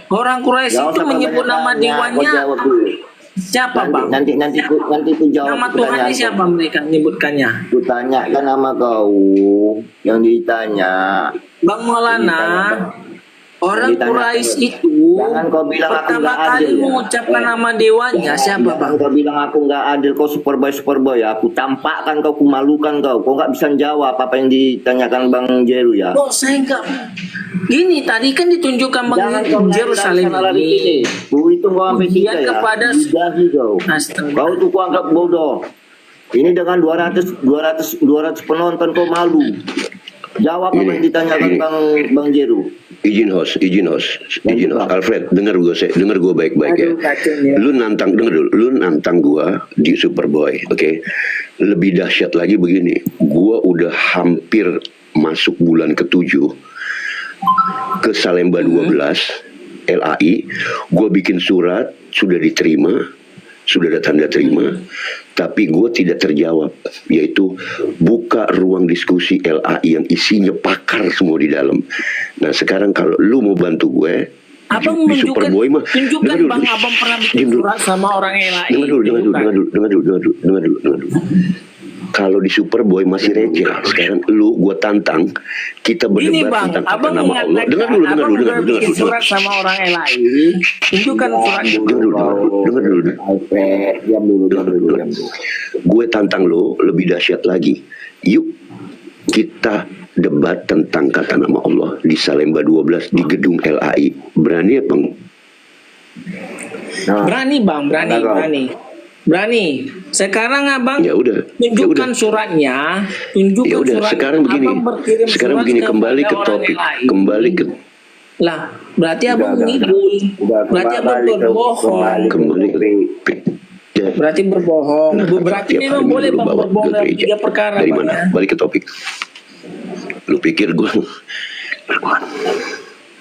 Orang Quraisy Nggak itu usah menyebut banyak nama tanya, kau dewannya jawab dulu. siapa Bang? Nanti ku jawab Nama Tuhan pertanyaan ini kau. siapa mereka menyebutkannya? Ku tanya kan nama kau yang ditanya. Bang Maulana, orang Ditanya. Quraisy itu Jangan kau bilang aku pertama nggak kali adil, ya. mengucapkan nama dewanya siapa Jangan Bang? kau bilang aku nggak adil, kau superboy ya. Aku tampakkan kau, kumalukan kau. Kau nggak bisa jawab apa yang ditanyakan Bang Jeru ya. Kok saya enggak gini tadi kan ditunjukkan Bang Jangan kau Yerusalem ini. Bu itu kau ambil Ujian tiga ya. kepada Lidahi kau. Astaga. Kau tuh kau anggap bodoh. Ini dengan 200 penonton kau malu. Jawab apa yang ditanyakan Bang Jeru. Izin host. Alfred, dengar gue baik-baik ya. Aduh, kacau ya. Lu nantang gue di Superboy, oke? Lebih dahsyat lagi begini, gue udah hampir masuk bulan ke-7 ke Salemba 12 LAI, gue bikin surat sudah diterima, sudah ada tanda terima, tapi gue tidak terjawab, yaitu buka ruang diskusi LAI yang isinya pakar semua di dalam. Nah sekarang kalau lu mau bantu gue Abang di Superboy mah, tunjukkan dengar dulu. Bang Abang pernah bikin Diam dulu. surat sama orang LAI. Dengar dulu. Kalau di Superboy masih receh, sekarang lu gua tantang, kita Ini berdebat Bang, tentang kata Abang nama Allah. Dengar dulu. Abang udah bikin surat sama orang LAI. Tunjukkan suratnya. Dengar dulu. Diam dulu. Gue tantang lo lebih dahsyat lagi. Yuk kita debat tentang kata nama Allah di Salemba 12 di gedung LAI. Berani apa? Berani Bang, berani. Sekarang Abang Ya udah. tunjukkan suratnya, Ya udah, sekarang begini. Abang berkirim surat Kembali ke kepada orang topik. LAI. Kembali ke Lah, berarti Abang mengibul. Berarti Abang berbohong. kembali ke Berarti berbohong. Berarti Tiap memang hari boleh lu Bang bawa berbohong ke dalam gereja. 3 perkara Dari Bang, mana? ya. Balik ke topik. Lu pikir gue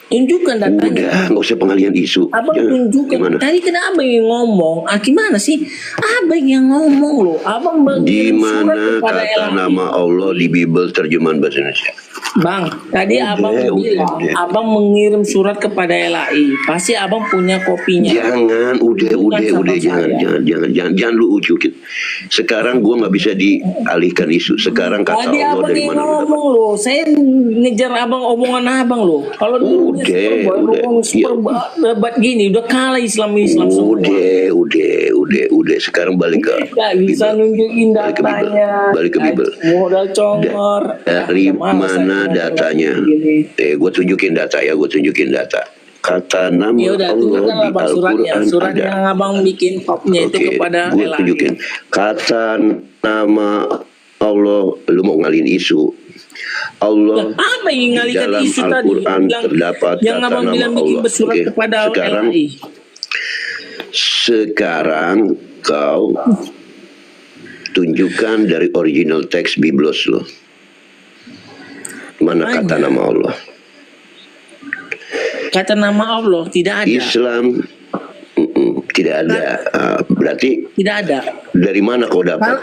Tunjukkan datanya. udah nggak usah pengalian isu. Abang Jangan. tunjukkan. Gimana? Tadi kenapa Abang yang ngomong? Gimana sih? Abang yang ngomong loh. Abang Di berkirim surat mana kepada kata LAI. nama Allah di Bible terjemahan bahasa Indonesia? Bang, tadi Abang bilang Abang mengirim surat kepada LAI. Pasti Abang punya kopinya. Jangan, udah, sama saya. jangan lu ujukin. Sekarang gua nggak bisa dialihkan isu. Sekarang kata Tadi Allah Abang dari yang mana lu dapat? ngomong loh. Saya ngejar Abang omongan Abang loh. Kalau dulu Udah. debat gini udah kalah Islam semua. Udah. udah sekarang balik ke Nggak bisa Bible. nunjukin Balik ke Bible. datanya. Balik ke Bible. Modal congor. Dari mana datanya? Gue tunjukin data ya, gue tunjukin data. Kata nama Ya udah, Allah tunjukkanlah di bang suratnya. Al-Quran Surat ada. yang abang bikin popnya itu Oke, kepada gue LAI. tunjukin. Kata nama Allah, lu mau ngalihin isu. Allah Apa yang di ngalihkan dalam isu tadi? Al-Quran terdapat Yang kata abang nama bilang bikin Allah. bersurat Oke, kepada sekarang LAI. sekarang kau tunjukkan dari original teks Biblos lo. Mana kata nama Allah? Kata nama Allah tidak ada. Islam tidak ada. Berarti Tidak ada. dari mana kau dapat?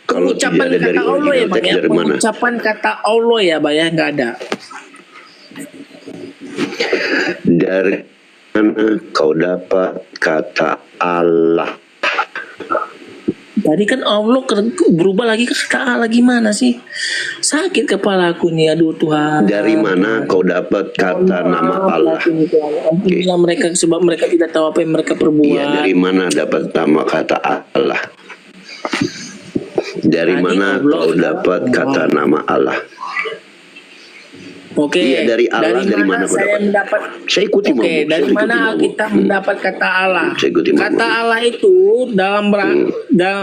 Kalau Pengucapan tidak ada dari kata Allah ya original bang teks ya. dari mana? Pengucapan kata Allah ya bang ya nggak ada. Dari mana kau dapat kata Allah? Tadi kan Allah berubah lagi ke kata Allah gimana sih? Sakit kepala aku nih, aduh Tuhan. Dari mana kau dapat kata nama Allah? Ampunilah mereka sebab mereka tidak tahu apa yang mereka perbuat. Iya, dari mana dapat nama kata Allah? Dari Tadi mana Allah kau dapat kata nama Allah? Oke, Iya, dari Allah, dari mana kau saya dapat? mendapat? Saya ikuti Oke, Mabuk, dari saya ikuti mana Mabuk. kita mendapat kata Allah? Saya ikuti Mabuk. Kata Allah itu dalam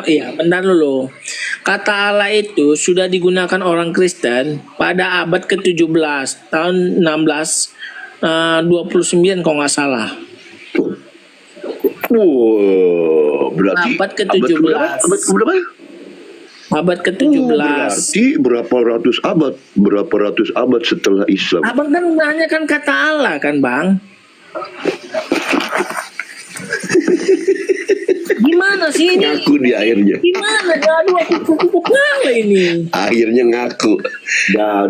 ya, bentar dulu. Kata Allah itu sudah digunakan orang Kristen pada abad ke-17 tahun 1629 kalau nggak salah. Wow, berarti Abad ke-17. Abad keberapa? Abad ke-17. Berarti berapa ratus abad setelah Islam. Abang kan menanyakan kata Allah kan, Bang? Gimana sih ini? Ngaku di akhirnya. Gimana? Aduh, aku kepala ini. Akhirnya ngaku.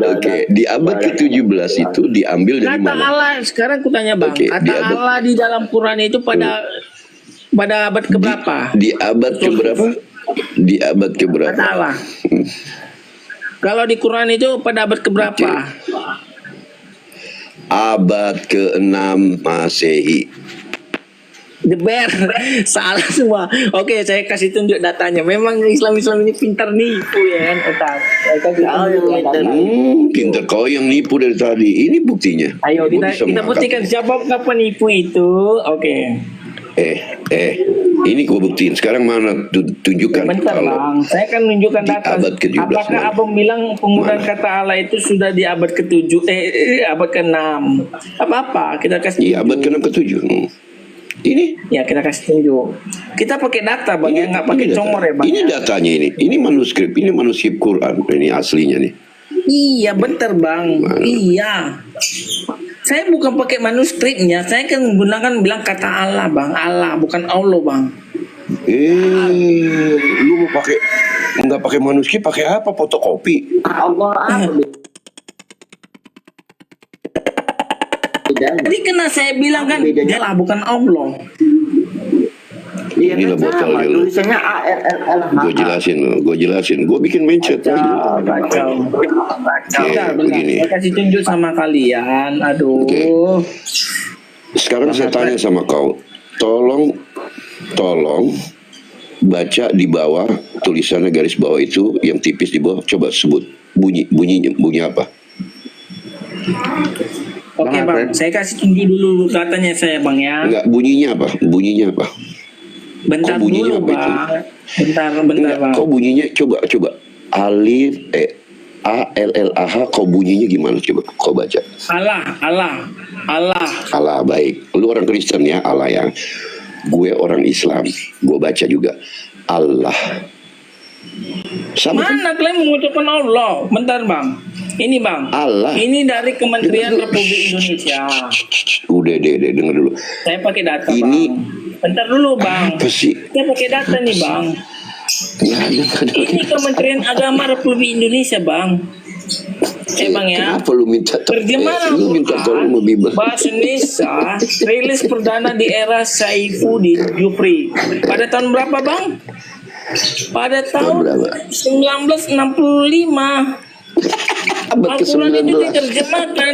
Oke, di abad ke-17 itu diambil dari Kata mana? Allah, sekarang aku tanya Bang, Oke, kata di abad- Allah di dalam Quran itu pada abad keberapa? Di abad keberapa? Di abad Kata keberapa? Allah. Kalau di Quran itu pada abad keberapa? Abad ke-6 Masehi. Deber, salah semua. Oke, saya kasih tunjuk datanya. Memang Islam ini pintar nipu ya kan, otak. Saya kasih tunjuk datanya. Pinter kau yang nipu dari tadi. Ini buktinya. Ayo Gua kita bisa mengangkat. buktikan siapa penipu itu. Oke. Ini gua buktiin. Sekarang mana tunjukkan Bentar kalau Bang, saya akan menunjukkan di data. abad ke-17 Apakah mana? abang bilang penggunaan Mana? kata Allah itu sudah di abad ke-7 abad ke-6? Apa-apa, kita kasih di abad tunjuk. ke-6 ke-7. Ini Ya, kita kasih tunjuk. Kita pakai data Bang, ya nggak pakai data. comor ya Bang. Ini datanya ini. Ini manuskrip Quran. Ini aslinya nih. Iya, bentar Bang. Mana? Iya. Saya bukan pakai manuskripnya, saya kan menggunakan bilang kata Allah Bang, Allah bukan Allah Bang. Lu mau pakai nggak pakai manuskrip, pakai apa? Fotokopi. Tadi kena saya bilang kan, Allah bukan Allah. Inilah botolnya lu. Tulisannya ALLL. Gue jelasin. Gue bikin mindset lagi. Kacau. Oke, begini. Saya kasih tunjuk sama kalian. Aduh. Oke. Sekarang saya tanya sama kau, tolong baca di bawah tulisannya garis bawah itu yang tipis di bawah. Coba sebut bunyi apa? Oke Bang, saya kasih tunjuk dulu datanya saya Bang ya. Enggak, bunyinya apa? Bentar Kok bunyinya dulu apa itu? Bang. Bentar Enggak, Bang. kau bunyinya coba alif ALLAH, kau bunyinya gimana coba? Kau baca. Allah, baik. Lu orang Kristen ya, Allah ya. Gue orang Islam, gue baca juga Allah. Sama kan? Mana kalian mengucapkan Allah? Bentar Bang. Ini Bang. Allah. Ini dari Kementerian Republik Indonesia. Udah denger dulu. Saya pakai data Ini- Bang. Bentar dulu Bang. Apa sih? Saya pakai data nih Bang. Nggak ada. Ini Kementerian Agama Republik Indonesia Bang. Bang ya. Kenapa lu minta Terjemahan lu minta tolong mau Bible? Bahasa Indonesia rilis perdana di era Saifuddin Jufri. Pada tahun berapa Bang? Pada tahun berapa? 1965. Abad Al-Quran itu ke-19. diterjemahkan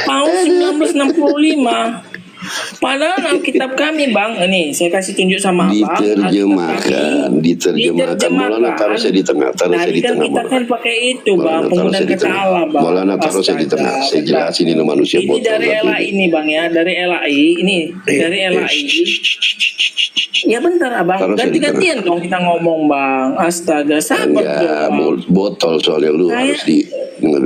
tahun 1965. Padahal Alkitab kami bang, ini saya kasih tunjuk sama abang. Diterjemahkan. Maulana taruh saya di tengah, Tadi kan kita kan pakai itu bang, Maulana taruh penggunaan saya di kata tengah. Allah bang. Maulana taruh saya di tengah. Saya jelasin ini manusia Ini botol. dari LAI ini bang ya, dari LAI ini, dari LAI. Ya bentar abang, Taruh saya di ganti-gantian dong kita ngomong bang. Astaga, sabar Enggak, dong. botol soalnya lu harus di dengar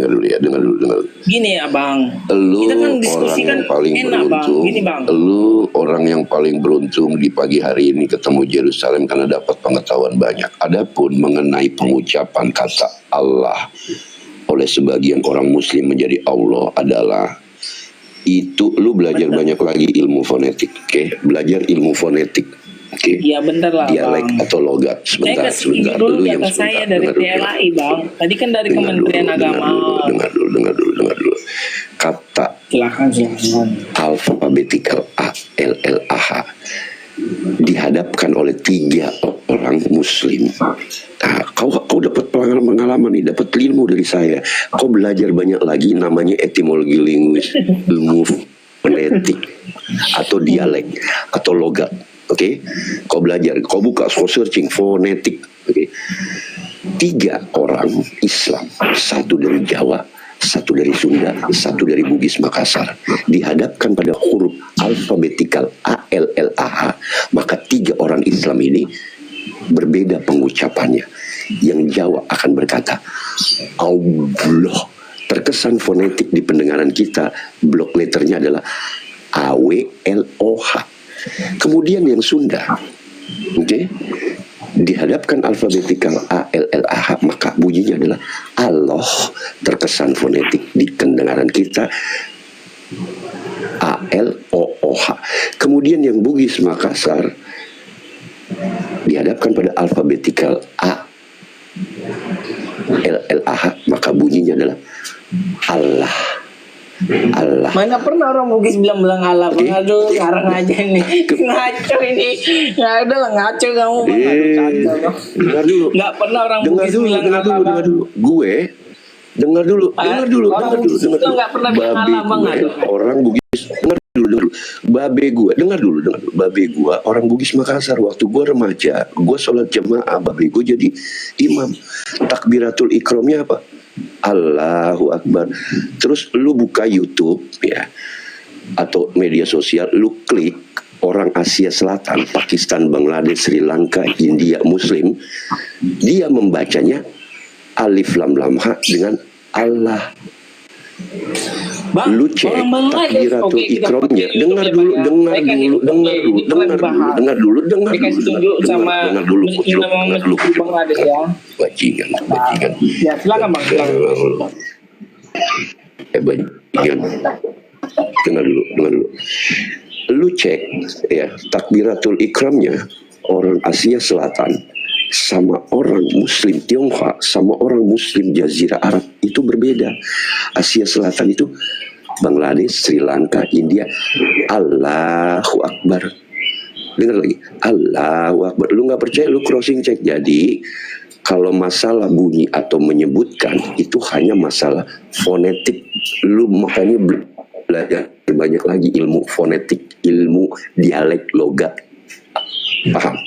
dulu ya, dengar dulu. Gini abang, Lu kita kan orang diskusikan yang paling enak bang. beruntung. Gini bang. Lu orang yang paling beruntung di pagi hari ini ketemu Yerusalem karena dapat pengetahuan banyak. Adapun mengenai pengucapan kata Allah oleh sebagian orang Muslim menjadi Allah adalah itu lu belajar banyak lagi ilmu fonetik, oke? Belajar ilmu fonetik, oke? Iya bentar lah Dialek bang. atau logat. Saya Sebentar, kasih sebentar. dulu Lu yang data saya sebentar, dari dengar dulu. PLAI bang. Tadi kan dari Kementerian Agama. Dengar dulu. Kata Silakan. alfabetikal A, L, L, A, H dihadapkan oleh 3 orang Muslim. Nah, kau dapat pengalaman nih, dapat ilmu dari saya. Kau belajar banyak lagi, namanya etimologi linguis, ilmu fonetik atau dialek atau logat. Oke, kau belajar, kau buka, kau searching fonetik. Oke, 3 orang Islam, 1 dari Jawa, 1 dari Sunda, 1 dari Bugis Makassar, dihadapkan pada huruf alfabetikal A, L, L, A, H, maka 3 orang Islam ini berbeda pengucapannya. Yang Jawa akan berkata Allah, terkesan fonetik di pendengaran kita, blok letternya adalah A, W, L, O, H. Kemudian yang Sunda, oke, dihadapkan alfabetikal A, L, L, A, H, maka bunyinya adalah Allah, terkesan fonetik di pendengaran kita A, L, O, O, H. Kemudian yang Bugis Makassar dihadapkan pada alfabetikal A, L, L, A, H, maka bunyinya adalah Allah. Allah. Mana pernah orang Bugis bilang Allah bang. Aduh sekarang aja nih ngaco ini. Ya udah lah ngaco kamu bang. Dengar dulu. Nggak pernah orang Bugis bilang Allah bang. Gue dengar dulu. Nggak pernah bilang Allah bang. Orang Bugis, dengar dulu. Babe gue, dengar dulu. Babe gue orang Bugis Makassar. Waktu gue remaja, gue sholat jamaah, babe gue jadi imam. Takbiratul ikramnya apa? Allahu Akbar. Terus lu buka YouTube ya, atau media sosial, lu klik orang Asia Selatan, Pakistan, Bangladesh, Sri Lanka, India, Muslim, dia membacanya alif lam lam ha dengan Allah. Bang, Lu cek takbiratul ikramnya. Dengar dulu. Bajingan. Ya silakan bang. Bajingan. Dengar dulu. Lu cek ya takbiratul ikramnya orang Asia Selatan sama orang Muslim Tionghoa sama orang Muslim Jazirah Arab itu berbeda. Asia Selatan itu Bangladesh, Sri Lanka, India, Allahu Akbar. Dengar lagi, Allahu Akbar. Lu nggak percaya, lu crossing check. Jadi kalau masalah bunyi atau menyebutkan itu hanya masalah fonetik. Lu makanya belajar banyak lagi ilmu fonetik, ilmu dialek, logat. Paham?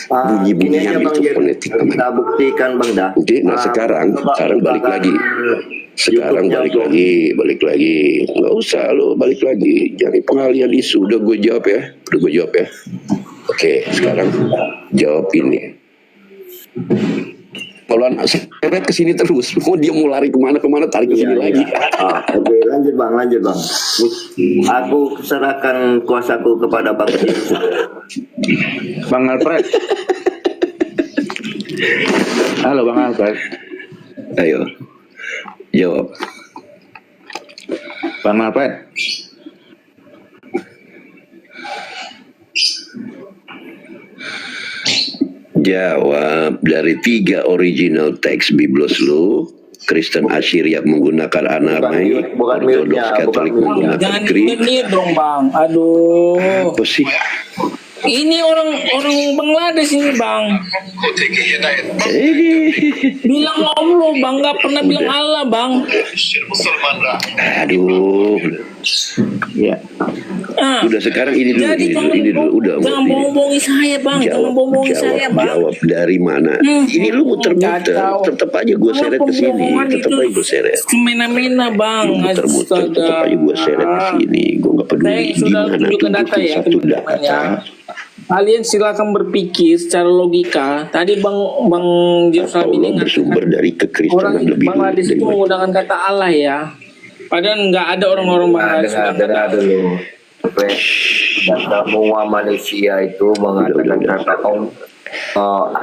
Bunyi-bunyian itu fonetik namanya. Kita buktikan bang dah. Oke, nah sekarang balik lagi. Sekarang balik lagi. Nggak usah lo balik lagi. Jangan pengalian isu. Udah gue jawab ya. Oke, sekarang jawab ini. Kalau anak seret kesini terus, dia mau lari kemana tarik kesini lagi. Oke, lanjut bang. Aku serahkan kuasaku kepada bang. Bang Alfred. Halo Bang Alfred. Ayo, jawab. Bang Alfred. Jawab. Dari 3 original teks Biblos lu, Kristen Assyriak menggunakan Anarmai, Ortodoks Katolik menggunakan Jangan Greek. dimenit dong bang. Aduh. Apa sih? Ini orang Bangladesh ini bang. Bilang Allah bang, nggak pernah bilang Allah bang. Aduh, Ya. Ah, Udah sekarang ini dulu, jadi ini dulu, udah. jangan ini. bohong-bohongi saya bang, jangan bohong-bohongi saya bang. Jawab dari mana? Ini lu muter-muter, Kacau. tetap aja gue seret ke sini, Pembohongan tetap itu aja gue seret. semena-mena bang. Muter-muter, tetap aja gue seret ke sini. Gue nggak peduli Saya di sudah mana tunjukkan tunjukin data ya satu teman-teman ya. data. Kalian silakan berpikir secara logika. Tadi bang Jerusalem Atau ini lo bersumber dari orang kekristenan lebih dulu Bangladesh dari itu mana? menggunakan kata Allah ya. Padahal nggak ada orang-orang Bangladesh. dengar dulu. Semua manusia itu mengatakan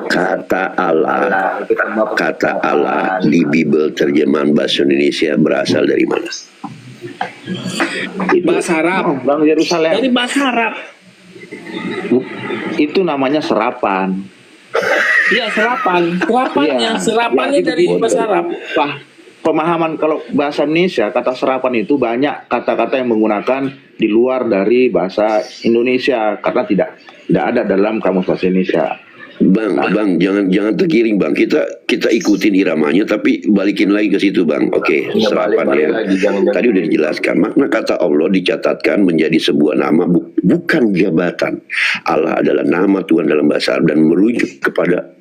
Kata Allah, kita mau kata Allah di Bible terjemahan bahasa Indonesia berasal dari mana? Bahasa Arab. Bang Yerusalem, Dari bahasa Arab. itu namanya serapan. Iya serapan. Serapannya, Iya. serapannya Ya, dari itu bahasa Arab. Pemahaman kalau bahasa Indonesia, kata serapan itu banyak kata-kata yang menggunakan di luar dari bahasa Indonesia karena tidak ada dalam kamus bahasa Indonesia. Bang, jangan tergiring bang. Kita ikutin iramanya, tapi balikin lagi ke situ bang. Oke, serapan balik ya. lagi, jangan- Tadi udah dijelaskan. Makna kata Allah dicatatkan menjadi sebuah nama, bukan jabatan. Allah adalah nama Tuhan dalam bahasa Arab dan merujuk kepada